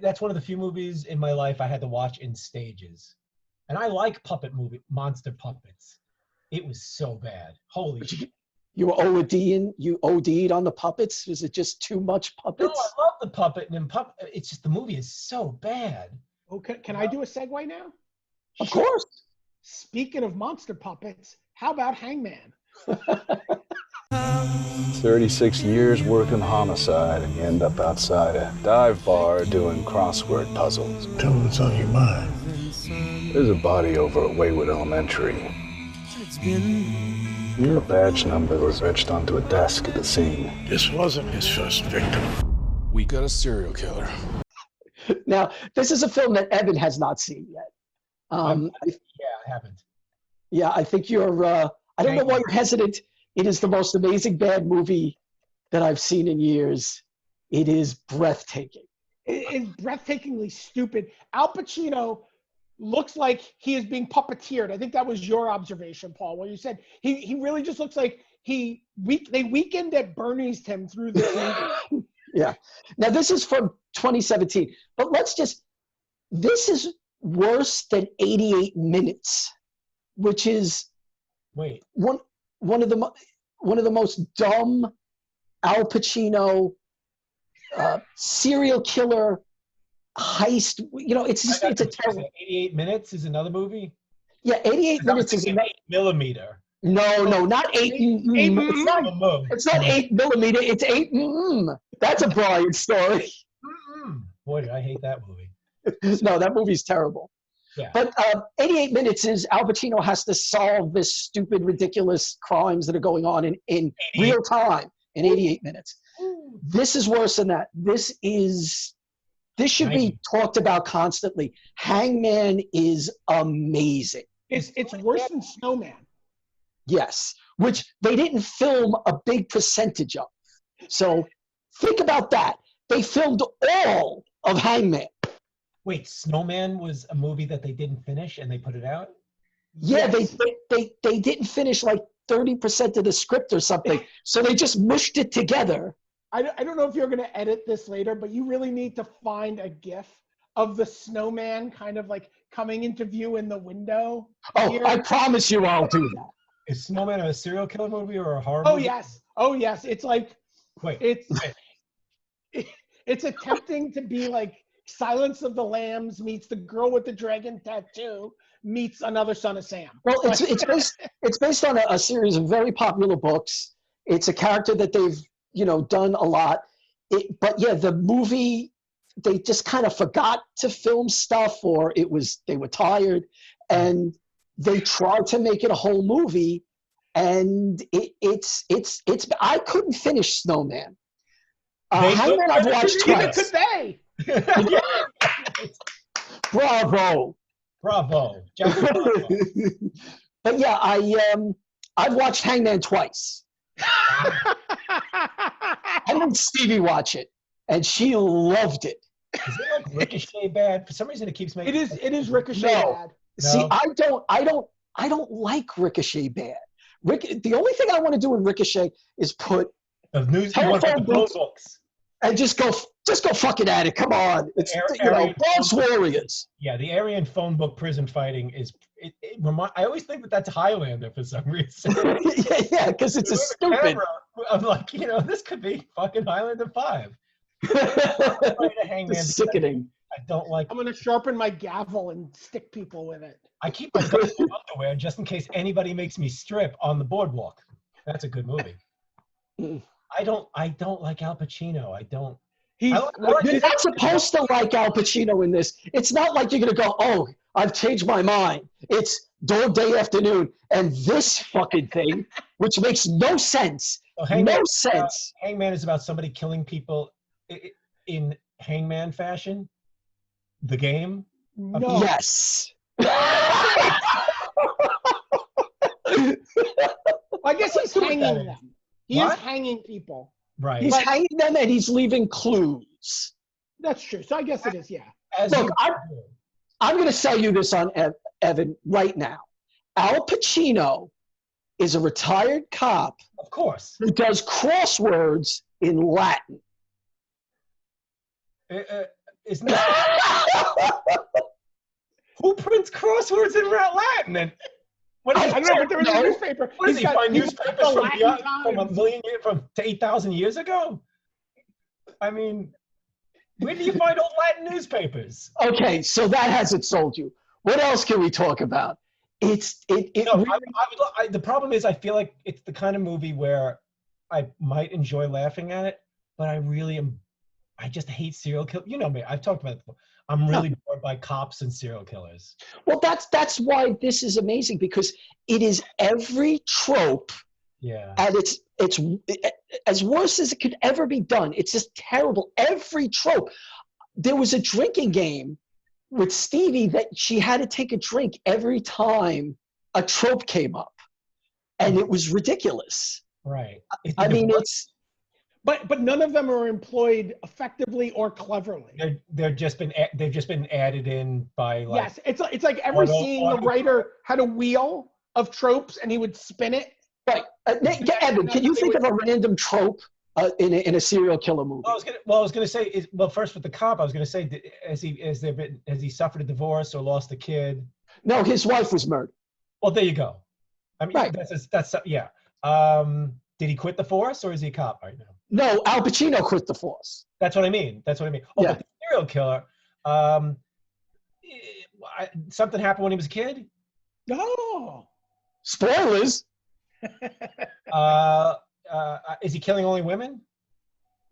That's one of the few movies in my life I had to watch in stages, and I like monster puppets. It was so bad. Holy shit.
You were ODing. You OD'd on the puppets. Was it just too much puppets?
No, I love the puppet, and it's just the movie is so bad.
Okay, can I do a segue now?
Of course.
Speaking of monster puppets, how about Hangman?
36 years working homicide, and you end up outside a dive bar doing crossword puzzles.
Tell me what's on your mind.
There's a body over at Waywood Elementary. Your badge number was etched onto a desk at the scene.
This wasn't his first victim.
We got a serial killer.
Now, this is a film that Evan has not seen yet.
I haven't.
Yeah, I think you're, I don't know why you're hesitant. It is the most amazing bad movie that I've seen in years. It is breathtaking.
It's breathtakingly stupid. Al Pacino looks like he is being puppeteered. I think that was your observation, Paul, where you said he really just looks like they weekend at Bernie's him through the movie.
Yeah. Now, this is from 2017, but this is worse than 88 Minutes, which is one of the most dumb Al Pacino serial killer heist. It's a terrible.
88 Minutes is another movie.
Yeah, 88 Minutes is
8 millimeter.
No, not 8 It's not. It's not 8 mm. It's 8 mm. That's a Brian story.
Boy, did I hate that movie.
No, that movie's terrible.
Yeah.
But 88 minutes is Al Pacino has to solve this stupid, ridiculous crimes that are going on in real time in 88 minutes. This is worse than that. This should be talked about constantly. Hangman is amazing.
It's worse than Snowman.
Yes, which they didn't film a big percentage of. So think about that. They filmed all of Hangman.
Wait, Snowman was a movie that they didn't finish and they put it out?
Yeah, they didn't finish like 30% of the script or something. So they just mushed it together.
I don't know if you're going to edit this later, but you really need to find a GIF of the snowman kind of like coming into view in the window.
Oh,
here.
I promise you I'll do that.
Is Snowman a serial killer movie or a horror
Oh,
movie?
yes. Oh, yes. It's like,
Wait.
It's attempting to be like Silence of the Lambs meets The Girl with the Dragon Tattoo meets Another Son of Sam.
Well, it's based on a series of very popular books. It's a character that they've done a lot. But yeah, the movie, they just kind of forgot to film stuff, or they were tired, and they tried to make it a whole movie, and it's I couldn't finish Snowman. Hangman I've watched twice.
Could they?
Bravo. But yeah, I've watched Hangman twice. I made Stevie watch it, and she loved it.
Is it like Ricochet bad? For some reason, it keeps making.
It is Ricochet bad.
See, I don't like Ricochet bad. The only thing I want to do in Ricochet is put telephone books and just go fucking at it. Come on, it's Bronx Warriors.
Yeah, the Aryan phone book prison fighting is. I always think that's Highlander for some reason.
yeah, because it's a stupid.
Camera, I'm like, this could be fucking Highlander 5.
It's sickening.
I don't like.
I'm gonna sharpen my gavel and stick people with it.
I keep my underwear just in case anybody makes me strip on the boardwalk. That's a good movie. I don't like Al Pacino. I don't.
You're not supposed to like Al Pacino in this. It's not like you're going to go, oh, I've changed my mind. It's Dog Day Afternoon. And this fucking thing, which makes no sense. No sense.
Hangman is about somebody killing people in Hangman fashion. The game?
No. Yes.
I guess he's hanging them. He is hanging people.
Right.
He's hanging them and he's leaving clues.
That's true. So I guess it is, yeah.
Look, I'm going to sell you this on Evan right now. Al Pacino is a retired cop.
Of course.
Who does crosswords in Latin.
Isn't that... Who prints crosswords in Latin? And
I don't know, but there was a newspaper.
What does he find newspapers from 8,000 years ago? I mean, where do you find old Latin newspapers?
Okay, so that hasn't sold you. What else can we talk about?
The problem is I feel like it's the kind of movie where I might enjoy laughing at it, but I just hate serial killers. You know me, I've talked about it before. I'm really bored by cops and serial killers.
Well, that's why this is amazing, because it is every trope.
Yeah.
And it's as worse as it could ever be done. It's just terrible. Every trope. There was a drinking game with Stevie that she had to take a drink every time a trope came up, and it was ridiculous.
Right.
I mean, it's.
But none of them are employed effectively or cleverly.
They've just been added in by like.
Yes, it's like every scene the writer had a wheel of tropes and he would spin it.
Right, Evan, can you think of a random trope in a serial killer movie?
I was gonna say first with the cop, I was gonna say has he suffered a divorce or lost a kid?
No, his wife was murdered.
Well, there you go. I mean,
right.
that's yeah. Did he quit the force or is he a cop right now?
No, Al Pacino quit the force.
That's what I mean. Oh,
yeah.
But the serial killer, something happened when he was a kid?
No.
Spoilers.
Is he killing only women?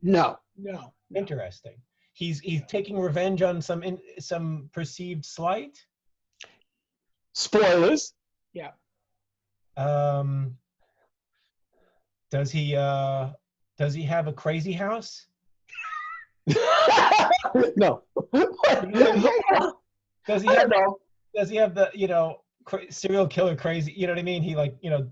No.
No.
Interesting. He's taking revenge on some perceived slight.
Spoilers.
Yeah.
Does he have a crazy house?
No.
Does he have the serial killer crazy? You know what I mean? He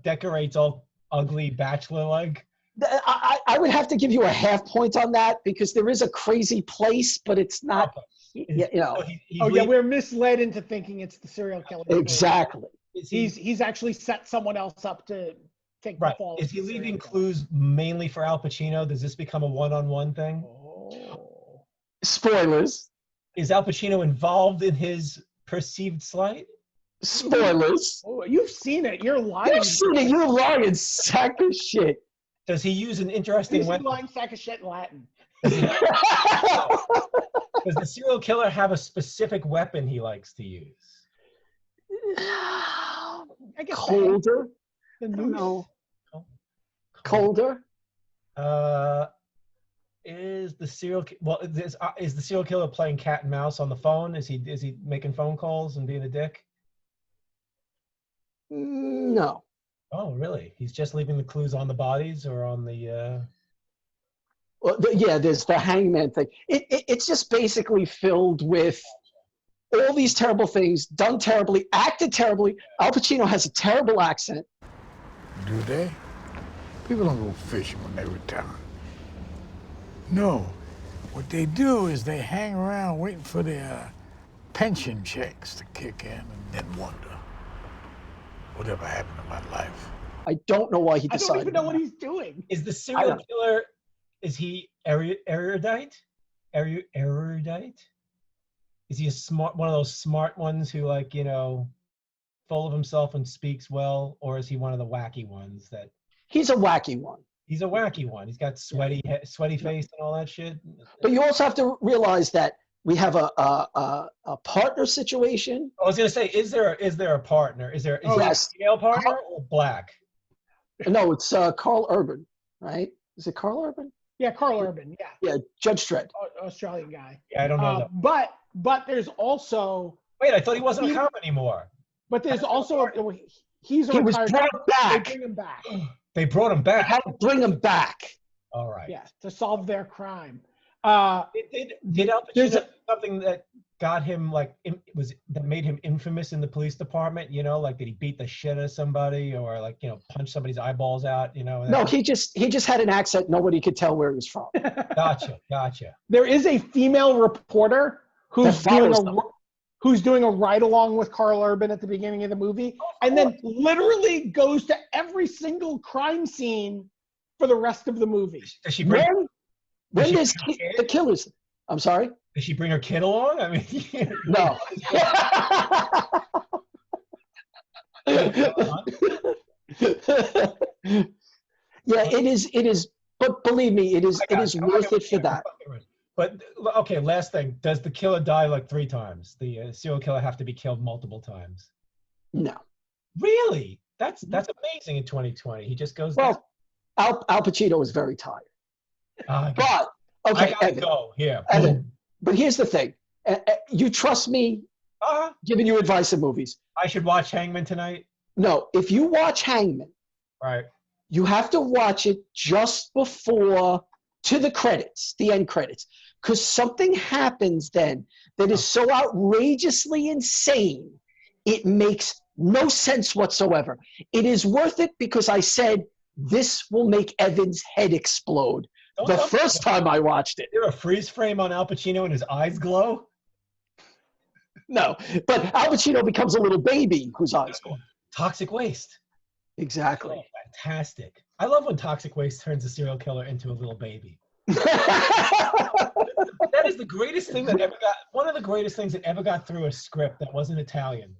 decorates all ugly bachelor like.
I would have to give you a half point on that because there is a crazy place, but it's not.
Okay.
So we're misled into thinking it's the serial killer.
Exactly.
He's actually set someone else up to think.
Right. Is he leaving clues mainly for Al Pacino? Does this become a one-on-one thing?
Oh.
Spoilers.
Is Al Pacino involved in his perceived slight?
Spoilers.
Oh, you've seen it. You're lying.
You've seen it. You're lying, sack of shit.
Does he use an interesting weapon?
Lying sack of shit in Latin.
Does the serial killer have a specific weapon he likes to use?
I guess
colder.
No.
Colder.
Is the serial killer playing cat and mouse on the phone? Is he making phone calls and being a dick?
No.
Oh, really? He's just leaving the clues on the bodies or on the.
Well, yeah, there's the Hangman thing. It's just basically filled with all these terrible things, done terribly, acted terribly. Al Pacino has a terrible accent.
Do they? People don't go fishing when they retire. No. What they do is they hang around waiting for their pension checks to kick in and then wonder, whatever happened to my life?
I don't know why he decided.
I don't even know what he's doing.
Is the serial killer, is he erudite? Erudite? Is he one of those smart ones who full of himself and speaks well, or is he one of the wacky ones that?
He's a wacky one.
He's a wacky one. He's got sweaty face and all that shit.
But you also have to realize that we have a partner situation.
I was gonna say, is there a partner? Is there a female partner or black?
No, it's Carl Urban, right? Is it Carl Urban?
Yeah, Carl Urban. Yeah.
Yeah, Judge Dredd.
Australian guy.
Yeah, I don't know that.
But there's also.
Wait, I thought he wasn't a cop anymore.
But there's also he was
brought back.
They bring him back.
They brought him back.
How to bring him back?
All right.
Yeah, to solve their crime.
Did Al Pacino do something that got him that made him infamous in the police department? Did he beat the shit out of somebody or punch somebody's eyeballs out?
No, he just had an accent. Nobody could tell where he was from.
Gotcha.
There is a female reporter who's doing a ride along with Carl Urban at the beginning of the movie, and then literally goes to every single crime scene for the rest of the movie.
Does she bring?
When does the killers? I'm sorry.
Does she bring her kid along? I mean,
no. Yeah, it is. But believe me, it is worth it for that.
But okay, last thing. Does the killer die 3 times? The serial killer have to be killed multiple times?
No.
Really? That's amazing in 2020. He just goes.
Well, Al Pacino was very tired. But okay,
I gotta go here.
Evan, but here's the thing. You trust me giving you advice in movies.
I should watch Hangman tonight?
No, if you watch Hangman,
right,
you have to watch it just before to the credits, the end credits, because something happens then that is so outrageously insane, it makes no sense whatsoever. It is worth it because I said this will make Evan's head explode. The first time I watched it.
Is there a freeze frame on Al Pacino and his eyes glow?
No, but Al Pacino becomes a little baby whose eyes glow.
Toxic waste.
Exactly.
Oh, fantastic. I love when toxic waste turns a serial killer into a little baby. That is the greatest thing that ever got, one of the greatest things that ever got through a script that wasn't Italian.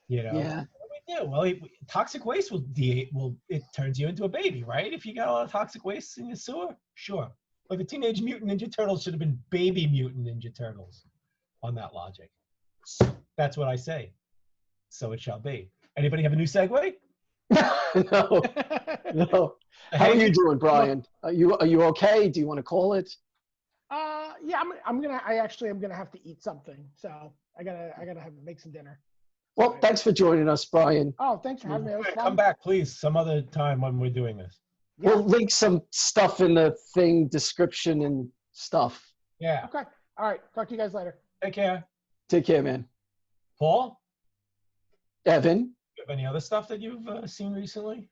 Yeah.
What do we do? Well, toxic waste it turns you into a baby, right? If you got a lot of toxic waste in your sewer, sure. Like the Teenage Mutant Ninja Turtles should have been Baby Mutant Ninja Turtles on that logic. That's what I say. So it shall be. Anybody have a new segue?
No, no. How are you doing, Brian? Are you okay? Do you want to call it?
Yeah, I actually am gonna have to eat something, so I gotta make some dinner.
Well, thanks for joining us, Brian.
Oh, thanks for having me. It was fun.
Come back, please, some other time when we're doing this.
We'll link some stuff in the thing description and stuff.
Yeah.
Okay. All right. Talk to you guys later.
Take care.
Take care, man.
Paul?
Evan?
You have any other stuff that you've seen recently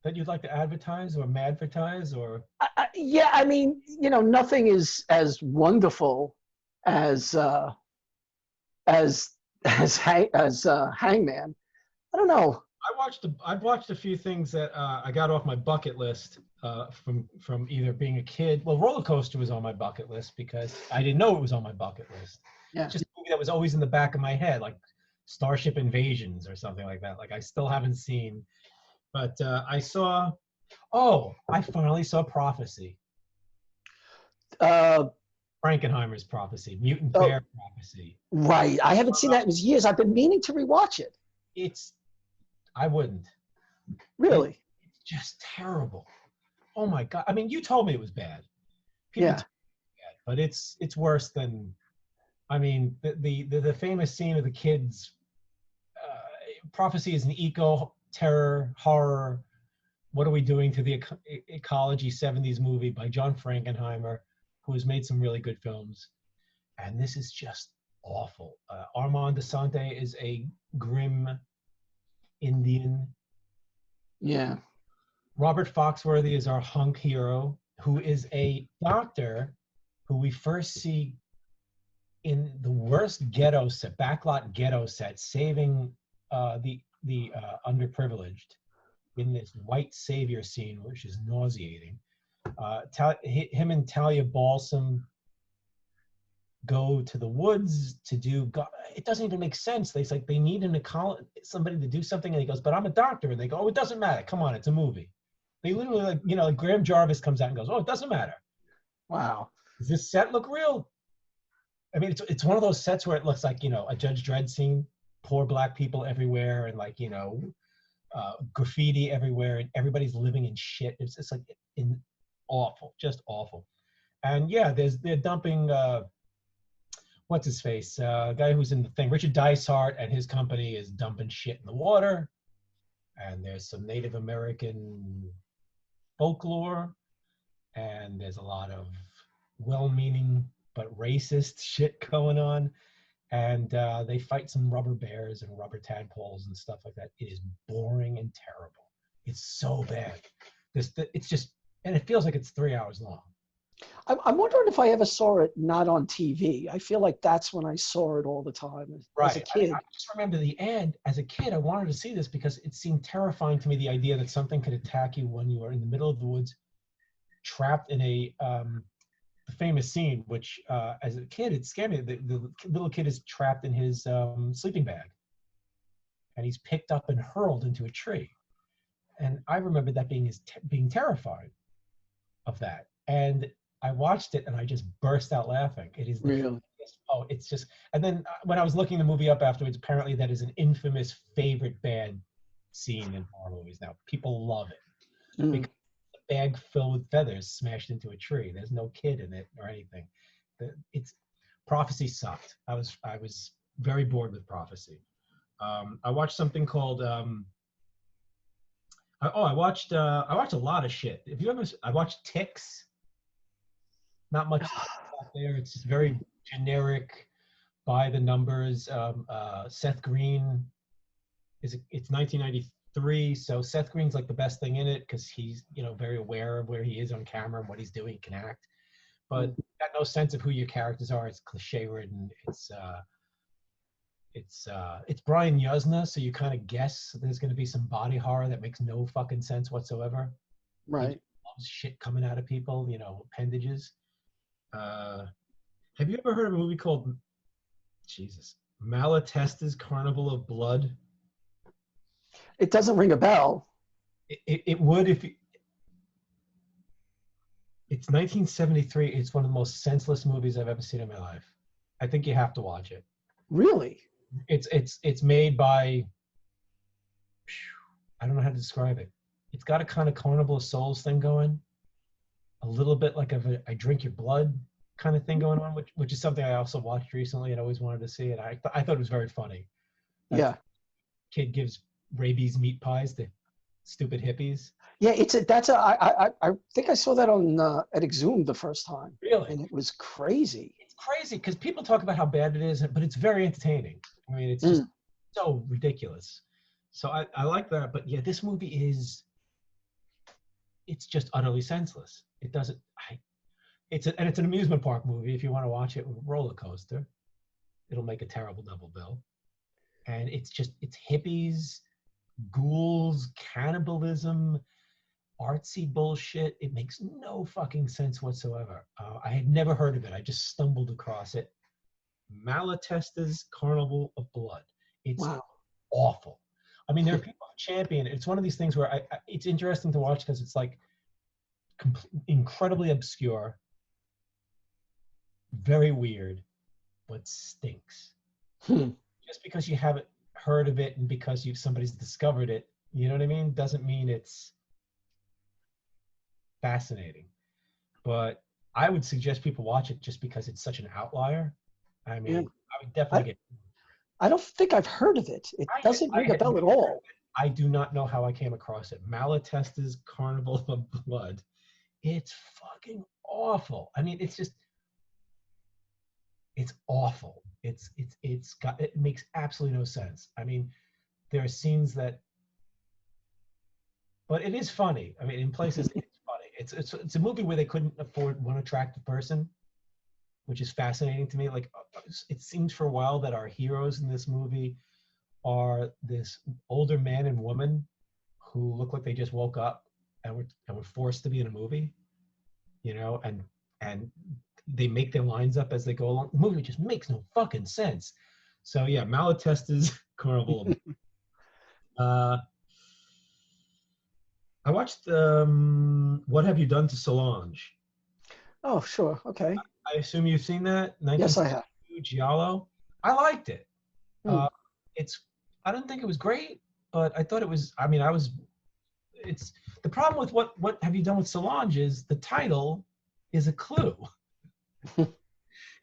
that you'd like to advertise or advertise or?
Yeah, I mean, nothing is as wonderful as Hangman. I don't know.
I've watched a few things that I got off my bucket list from either being a kid. Well, Rollercoaster was on my bucket list because I didn't know it was on my bucket list.
Yeah.
It's just a movie that was always in the back of my head, like Starship Invasions or something like that. Like I still haven't seen, but I finally saw Prophecy. Frankenheimer's Prophecy, Mutant Bear Prophecy.
Right. I haven't seen that in years. I've been meaning to rewatch it.
I wouldn't.
Really?
It's just terrible. Oh my God. I mean, you told me it was bad. People told me it was bad, but it's worse than, I mean, the famous scene of the kids, Prophecy is an eco-terror horror. What Are We Doing to the Ecology 70s movie by John Frankenheimer, who has made some really good films. And this is just awful. Armand Desante is a grim Indian.
Yeah.
Robert Foxworthy is our hunk hero, who is a doctor who we first see in the worst ghetto set, backlot ghetto set, saving the underprivileged in this white savior scene, which is nauseating. Him and Talia Balsam go to the woods to do. It doesn't even make sense. They need somebody to do something, and he goes, "But I'm a doctor," and they go, "Oh, it doesn't matter. Come on, it's a movie." They literally, like Graham Jarvis comes out and goes, "Oh, it doesn't matter."
Wow.
Does this set look real? I mean, it's one of those sets where it looks like a Judge Dredd scene, poor black people everywhere, and graffiti everywhere, and everybody's living in shit. It's like awful, just awful. And yeah, they're dumping. What's his face? Guy who's in the thing, Richard Dysart, and his company is dumping shit in the water. And there's some Native American folklore, and there's a lot of well-meaning but racist shit going on. And they fight some rubber bears and rubber tadpoles and stuff like that. It is boring and terrible. It's so bad. It's just, and it feels like it's 3 hours long.
I'm wondering if I ever saw it not on TV. I feel like that's when I saw it all the time as a kid.
I just remember the end. As a kid, I wanted to see this because it seemed terrifying to me, the idea that something could attack you when you are in the middle of the woods, trapped in the famous scene, which as a kid, it scared me. The little kid is trapped in his sleeping bag, and he's picked up and hurled into a tree. And I remember that being terrified of that. And I watched it and I just burst out laughing. It is
really.
It's just. And then when I was looking the movie up afterwards, apparently that is an infamous favorite bad scene in horror movies. Now people love it because the bag filled with feathers smashed into a tree. There's no kid in it or anything. Prophecy sucked. I was very bored with Prophecy. I watched something called. I watched a lot of shit. I watched Ticks. Not much out there. It's just very generic, by the numbers. Seth Green it's 1993, so Seth Green's like the best thing in it because he's very aware of where he is on camera and what he's doing. He can act, but got no sense of who your characters are. It's cliche ridden. It's Brian Yuzna, so you kind of guess there's going to be some body horror that makes no fucking sense whatsoever.
Right.
Loves shit coming out of people, appendages. Have you ever heard of a movie called Malatesta's Carnival of Blood?
It doesn't ring a bell.
It would if you. It's 1973. It's one of the most senseless movies I've ever seen in my life. I think you have to watch it.
Really?
It's made by I don't know how to describe it. It's got a kind of Carnival of Souls thing going, a little bit like a I drink your blood kind of thing going on, which is something I also watched recently and always wanted to see. And I thought it was very funny.
Yeah.
Kid gives rabies meat pies to stupid hippies.
Yeah, I think I saw that on at Exhumed the first time.
Really?
And it was crazy.
It's crazy because people talk about how bad it is, but it's very entertaining. I mean, it's just so ridiculous. So I like that. But yeah, this movie it's just utterly senseless. It doesn't, it's an amusement park movie. If you want to watch it with a roller coaster, it'll make a terrible double bill. And it's hippies, ghouls, cannibalism, artsy bullshit. It makes no fucking sense whatsoever. I had never heard of it. I just stumbled across it. Malatesta's Carnival of Blood. It's awful. I mean, there are people who champion it. It's one of these things where it's interesting to watch because it's like incredibly obscure, very weird, but stinks. Just because you haven't heard of it and because somebody's discovered it, you know what I mean, doesn't mean it's fascinating. But I would suggest people watch it just because it's such an outlier. I mean, I would definitely
I don't think I've heard of it. It doesn't ring a bell at all.
I do not know how I came across it. Malatesta's Carnival of Blood. It's fucking awful. I mean, it's awful. It makes absolutely no sense. I mean, there are scenes but it is funny. I mean, in places it's funny. It's a movie where they couldn't afford one attractive person, which is fascinating to me. Like, it seems for a while that our heroes in this movie are this older man and woman who look like they just woke up and were forced to be in a movie, you know, and they make their lines up as they go along. The movie just makes no fucking sense. So yeah, Malatesta's Carnival. I watched What Have You Done to Solange?
Oh, sure. Okay.
I assume you've seen that?
Yes, I have.
Giallo. I liked it. I didn't think it was great, but I thought it was. I mean, it's the problem with what Have You Done with Solange is the title is a clue.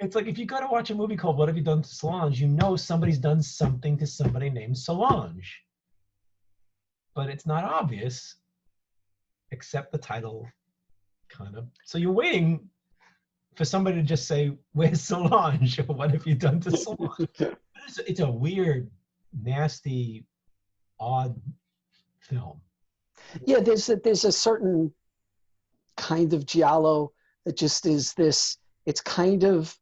It's like if you go to watch a movie called What Have You Done to Solange, you know somebody's done something to somebody named Solange, but it's not obvious, except the title, kind of. So you're waiting for somebody to just say, "Where's Solange?" or "What have you done to Solange?" It's a weird, nasty, odd film.
Yeah, there's a certain kind of giallo that just is this. It's kind of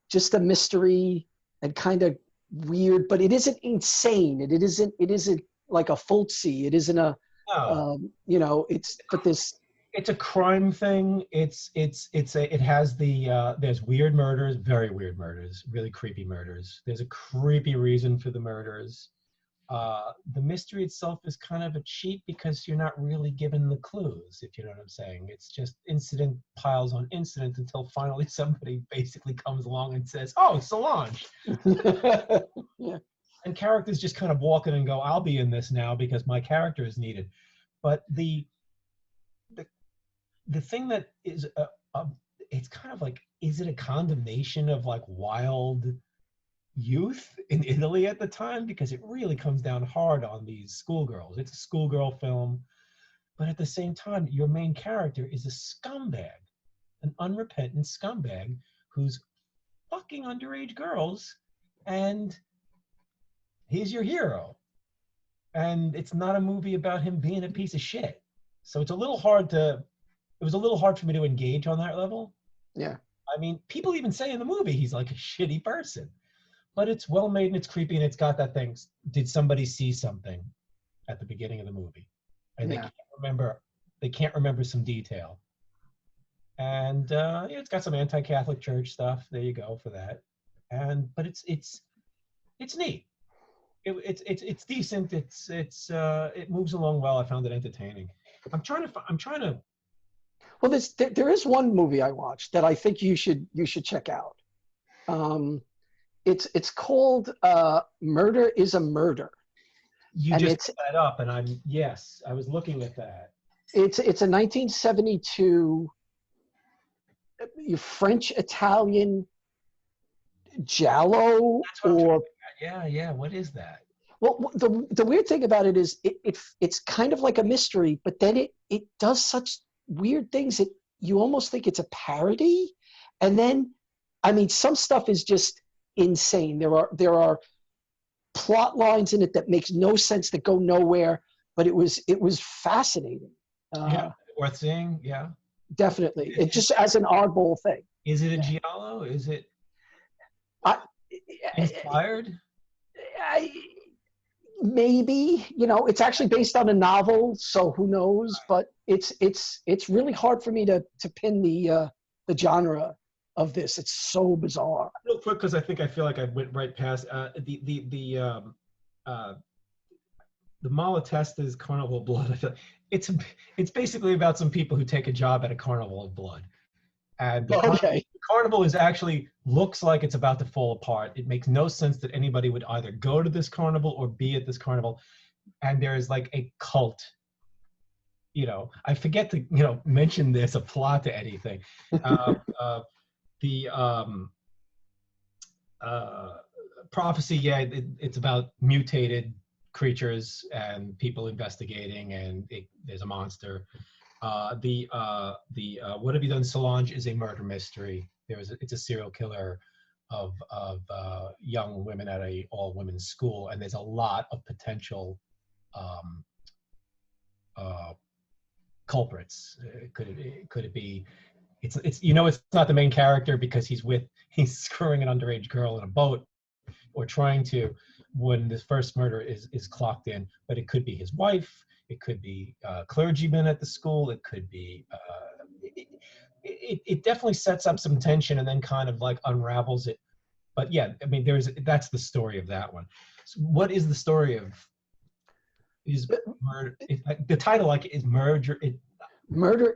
just a mystery and kind of weird, but it isn't insane. It isn't like a Fulci. It isn't a you know.
It's a crime thing. It has there's weird murders, very weird murders, really creepy murders. There's a creepy reason for the murders. The mystery itself is kind of a cheat because you're not really given the clues, if you know what I'm saying. It's just incident piles on incident until finally somebody basically comes along and says, "Oh, Solange."
Yeah.
And characters just kind of walk in and go, "I'll be in this now because my character is needed." But the thing that is, it's kind of like, is it a condemnation of like wild youth in Italy at the time? Because it really comes down hard on these schoolgirls. It's a schoolgirl film, but at the same time, your main character is a scumbag, an unrepentant scumbag who's fucking underage girls, and he's your hero. And it's not a movie about him being a piece of shit. So it was a little hard for me to engage on that level.
Yeah.
I mean, people even say in the movie he's like a shitty person. But it's well made and it's creepy and it's got that thing. Did somebody see something at the beginning of the movie? And they can't remember some detail. And it's got some anti-Catholic Church stuff. There you go for that. But it's neat. It's decent. It moves along well. I found it entertaining. I'm trying to.
Well, there is one movie I watched that I think you should check out. It's called Murder is a Murder,
You
And
just
it's
put that up, and I was looking at that.
it's a 1972 French-Italian giallo,
That's what I'm trying
or
to figure out. Yeah. What is that?
well, the weird thing about it is it's kind of like a mystery, but then it does such weird things that you almost think it's a parody. And then, I mean, some stuff is just insane. There are plot lines in it that makes no sense, that go nowhere, but it was fascinating.
Worth seeing. Yeah.
Definitely. It just as an oddball thing.
Is it a giallo? Is it
I,
inspired?
Maybe, it's actually based on a novel, so who knows? But it's really hard for me to pin the genre of this. It's so bizarre.
Real quick, because I feel like I went right past the Malatesta's Carnival of Blood. I feel like it's basically about some people who take a job at a Carnival of Blood, and the carnival is actually looks like it's about to fall apart. It makes no sense that anybody would either go to this carnival or be at this carnival, and there is like a cult. I forget to mention there's a plot to anything. The prophecy, it's about mutated creatures and people investigating, and there's a monster. The What Have You Done, Solange is a murder mystery. It's a serial killer of young women at a all women's school, and there's a lot of potential culprits. Could it be? It's it's not the main character because he's screwing an underage girl in a boat, or trying to, when this first murder is clocked in. But it could be his wife. It could be clergymen at the school. It could be. It definitely sets up some tension and then kind of like unravels it. But yeah, I mean, that's the story of that one. So what is the story of? Is murder? The title is murder.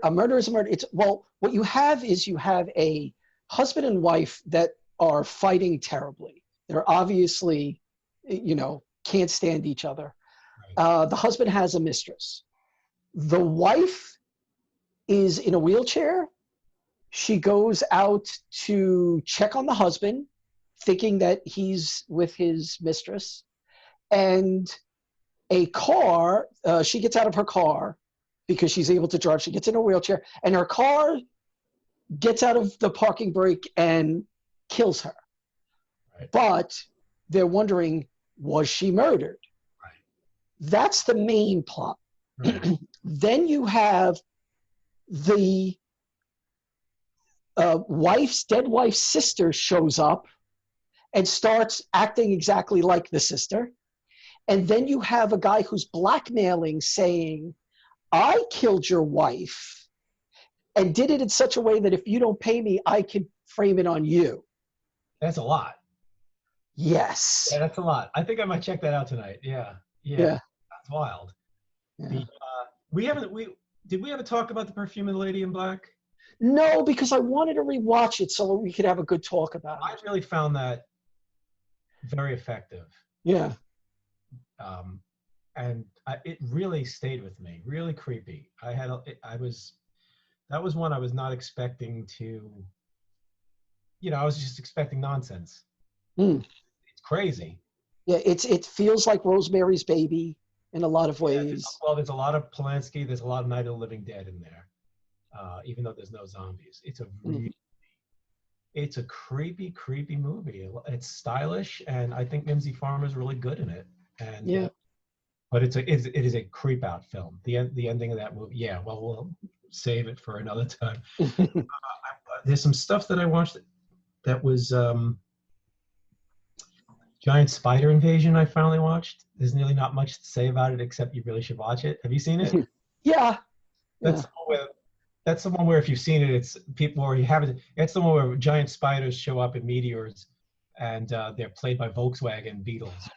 A murder is a murder. What you have is a husband and wife that are fighting terribly. They're obviously, can't stand each other. The husband has a mistress. The wife is in a wheelchair. She goes out to check on the husband, thinking that he's with his mistress. And she gets out of her car because she's able to drive. She gets in a wheelchair, and her car gets out of the parking brake and kills her. Right. But they're wondering, was she murdered? Right. That's the main plot. Right. Then you have the dead wife's sister shows up and starts acting exactly like the sister. And then you have a guy who's blackmailing, saying, I killed your wife and did it in such a way that if you don't pay me, I can frame it on you.
That's a lot.
Yes.
Yeah, that's a lot. I think I might check that out tonight. Yeah. That's wild. Yeah. Did we ever talk about The Perfume of the Lady in Black?
No, because I wanted to rewatch it so we could have a good talk about it.
I really found that very effective.
Yeah.
And it really stayed with me. Really creepy. That was one I was not expecting to. I was just expecting nonsense. It's crazy.
Yeah, it feels like Rosemary's Baby in a lot of ways.
Yeah, there's a lot of Polanski. There's a lot of Night of the Living Dead in there, even though there's no zombies. It's a creepy, creepy movie. It's stylish, and I think Mimsy Farmer's really good in it. And but it is a creep out film. The ending of that movie. Yeah, well, we'll save it for another time. There's some stuff that I watched that was Giant Spider Invasion. I finally watched. There's nearly not much to say about it except you really should watch it. Have you seen it?
Yeah.
That's the one where if you've seen it, it's people or you haven't. It's the one where giant spiders show up in meteors, and they're played by Volkswagen Beetles.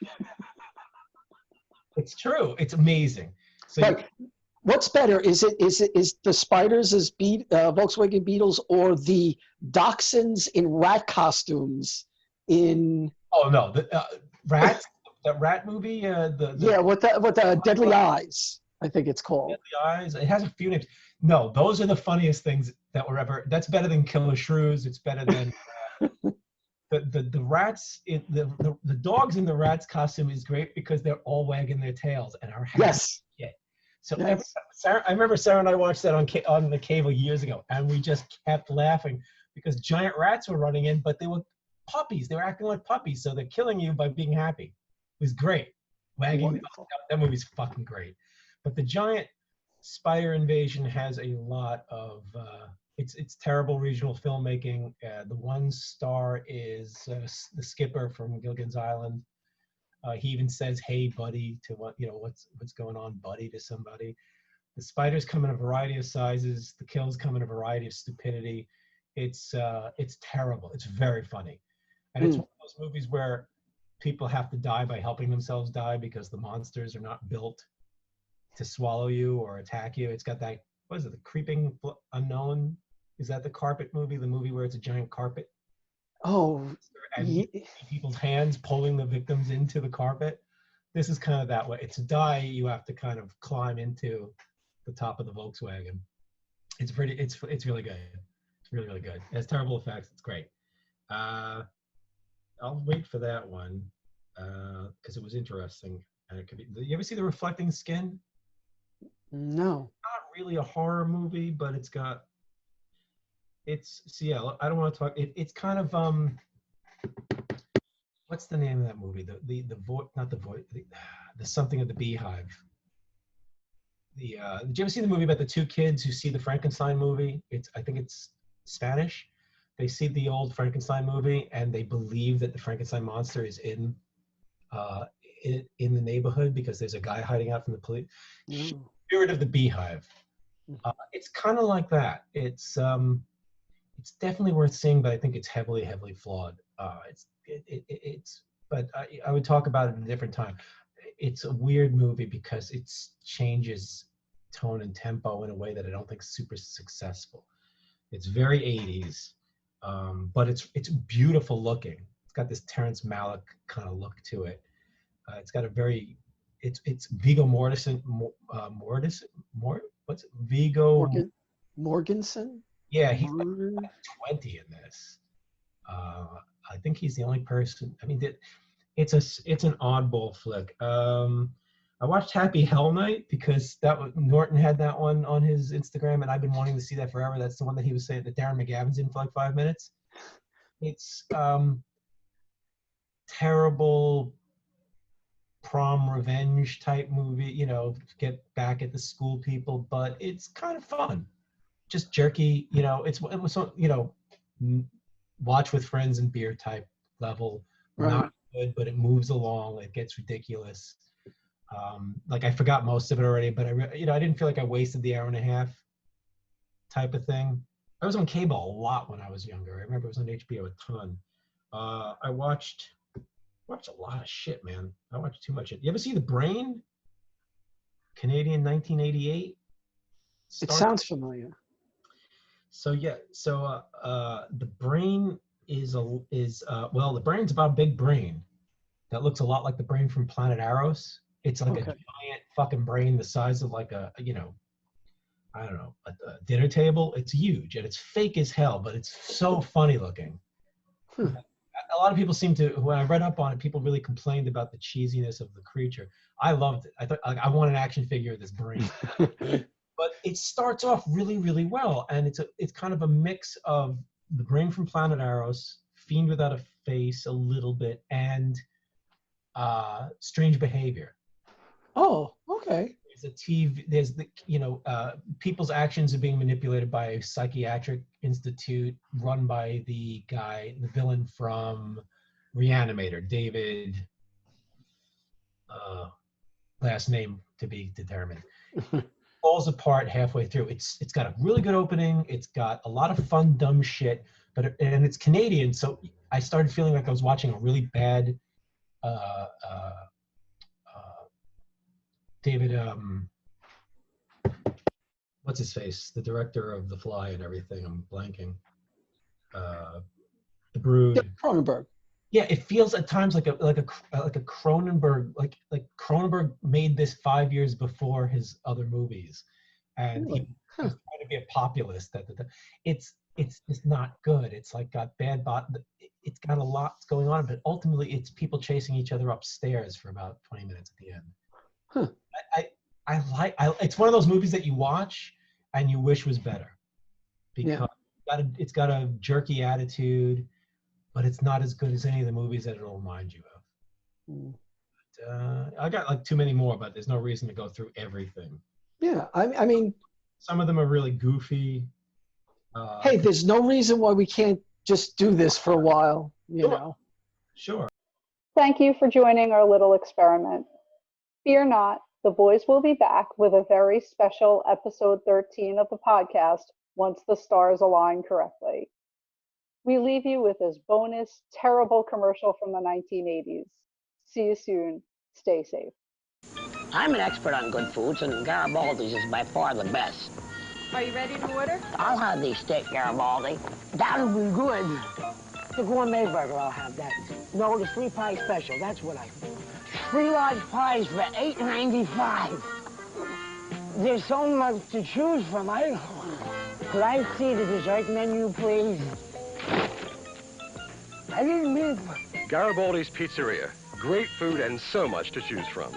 It's true. It's amazing. So
what's better? Is the spiders as Volkswagen Beetles, or the dachshunds in rat costumes in?
Oh no, the rats. that rat movie.
Yeah, with the Deadly Eyes, I think it's called.
Deadly Eyes. It has a few names. No, those are the funniest things that were ever. That's better than Killer Shrews. It's better than the rats. The dogs in the rats costume is great because they're all wagging their tails and are happy.
Yes.
Shit. So
Yes.
I remember Sarah and I watched that on the cable years ago, and we just kept laughing because giant rats were running in, but they were puppies. They were acting like puppies, so they're killing you by being happy. It was great. That movie's fucking great. But the giant spider invasion has a lot of it's terrible regional filmmaking. The one star is the skipper from Gilligan's Island. He even says, "Hey, buddy," to what's going on, buddy, to somebody. The spiders come in a variety of sizes. The kills come in a variety of stupidity. It's terrible. It's very funny, and it's one of those movies where people have to die by helping themselves die because the monsters are not built to swallow you or attack you. It's got that, what is it, the Creeping Unknown? Is that the carpet movie? The movie where it's a giant carpet?
Oh,
and people's hands pulling the victims into the carpet. This is kind of that way. It's a die you have to kind of climb into the top of the Volkswagen. It's really good. It's really, really good. It has terrible effects. It's great. I'll wait for that one because it was interesting. And it could be. You ever see The Reflecting Skin?
No.
Not really a horror movie, but it's got. I don't want to talk. It's kind of what's the name of that movie? The something of the Beehive. Did you ever see the movie about the two kids who see the Frankenstein movie? I think it's Spanish. They see the old Frankenstein movie and they believe that the Frankenstein monster is in the neighborhood because there's a guy hiding out from the police. Spirit of the Beehive. It's kind of like that. It's definitely worth seeing, but I think it's heavily flawed. But I would talk about it at a different time. It's a weird movie because it changes tone and tempo in a way that I don't think is super successful. It's very 80s, but it's beautiful looking. It's got this Terrence Malick kind of look to it. It's got a very, it's Viggo Mortensen, what's it? Viggo
Mortensen?
Yeah, he's like 20 in this. I think he's the only person. I mean, it's an oddball flick. I watched Happy Hell Night because Norton had that one on his Instagram, and I've been wanting to see that forever. That's the one that he was saying that Darren McGavin's in for like 5 minutes. It's terrible prom revenge type movie, get back at the school people, but it's kind of fun. Just jerky, it was watch with friends and beer type level. Right. Not good, but it moves along. It gets ridiculous. I forgot most of it already, but I didn't feel like I wasted the hour and a half type of thing. I was on cable a lot when I was younger. I remember it was on HBO a ton. I watched a lot of shit, man. I watched too much shit. You ever see The Brain? Canadian 1988?
It sounds familiar.
So yeah, The Brain is The Brain's about a big brain that looks a lot like the brain from Planet Arrows. It's like a giant fucking brain the size of like a dinner table. It's huge and it's fake as hell, but it's so funny looking. A lot of people when I read up on it, people really complained about the cheesiness of the creature. I loved it. I thought I want an action figure of this brain. But it starts off really, really well, and it's kind of a mix of the brain from Planet Arrows, Fiend Without a Face a little bit, and Strange Behavior.
Oh, okay.
There's people's actions are being manipulated by a psychiatric institute run by the villain from Reanimator, David, last name to be determined. Falls apart halfway through. It's got a really good opening. It's got a lot of fun, dumb shit, and it's Canadian, so I started feeling like I was watching a really bad David, what's his face? The director of The Fly and everything. I'm blanking. The Brood.
Cronenberg.
Yeah, it feels at times like a Cronenberg, like Cronenberg made this 5 years before his other movies, and he was trying to be a populist. It's just not good. It's like got bad it's got a lot going on, but ultimately it's people chasing each other upstairs for about 20 minutes at the end. It's one of those movies that you watch and you wish was better, because it's got a jerky attitude, but it's not as good as any of the movies that it'll remind you of. I got like too many more, but there's no reason to go through everything.
Yeah, I mean,
some of them are really goofy.
Hey, there's no reason why we can't just do this for a while, you know?
Sure.
Thank you for joining our little experiment. Fear not, the boys will be back with a very special episode 13 of the podcast once the stars align correctly. We leave you with this bonus, terrible commercial from the 1980s. See you soon. Stay safe.
I'm an expert on good foods, and Garibaldi's is by far the best.
Are you ready to order?
I'll have the steak Garibaldi. That'll be good. The gourmet burger, I'll have that. No, the 3-pie special, that's what I... 3 large pies for $8.95. There's so much to choose from. Could I see the dessert menu, please? I didn't mean...
Garibaldi's Pizzeria. Great food and so much to choose from.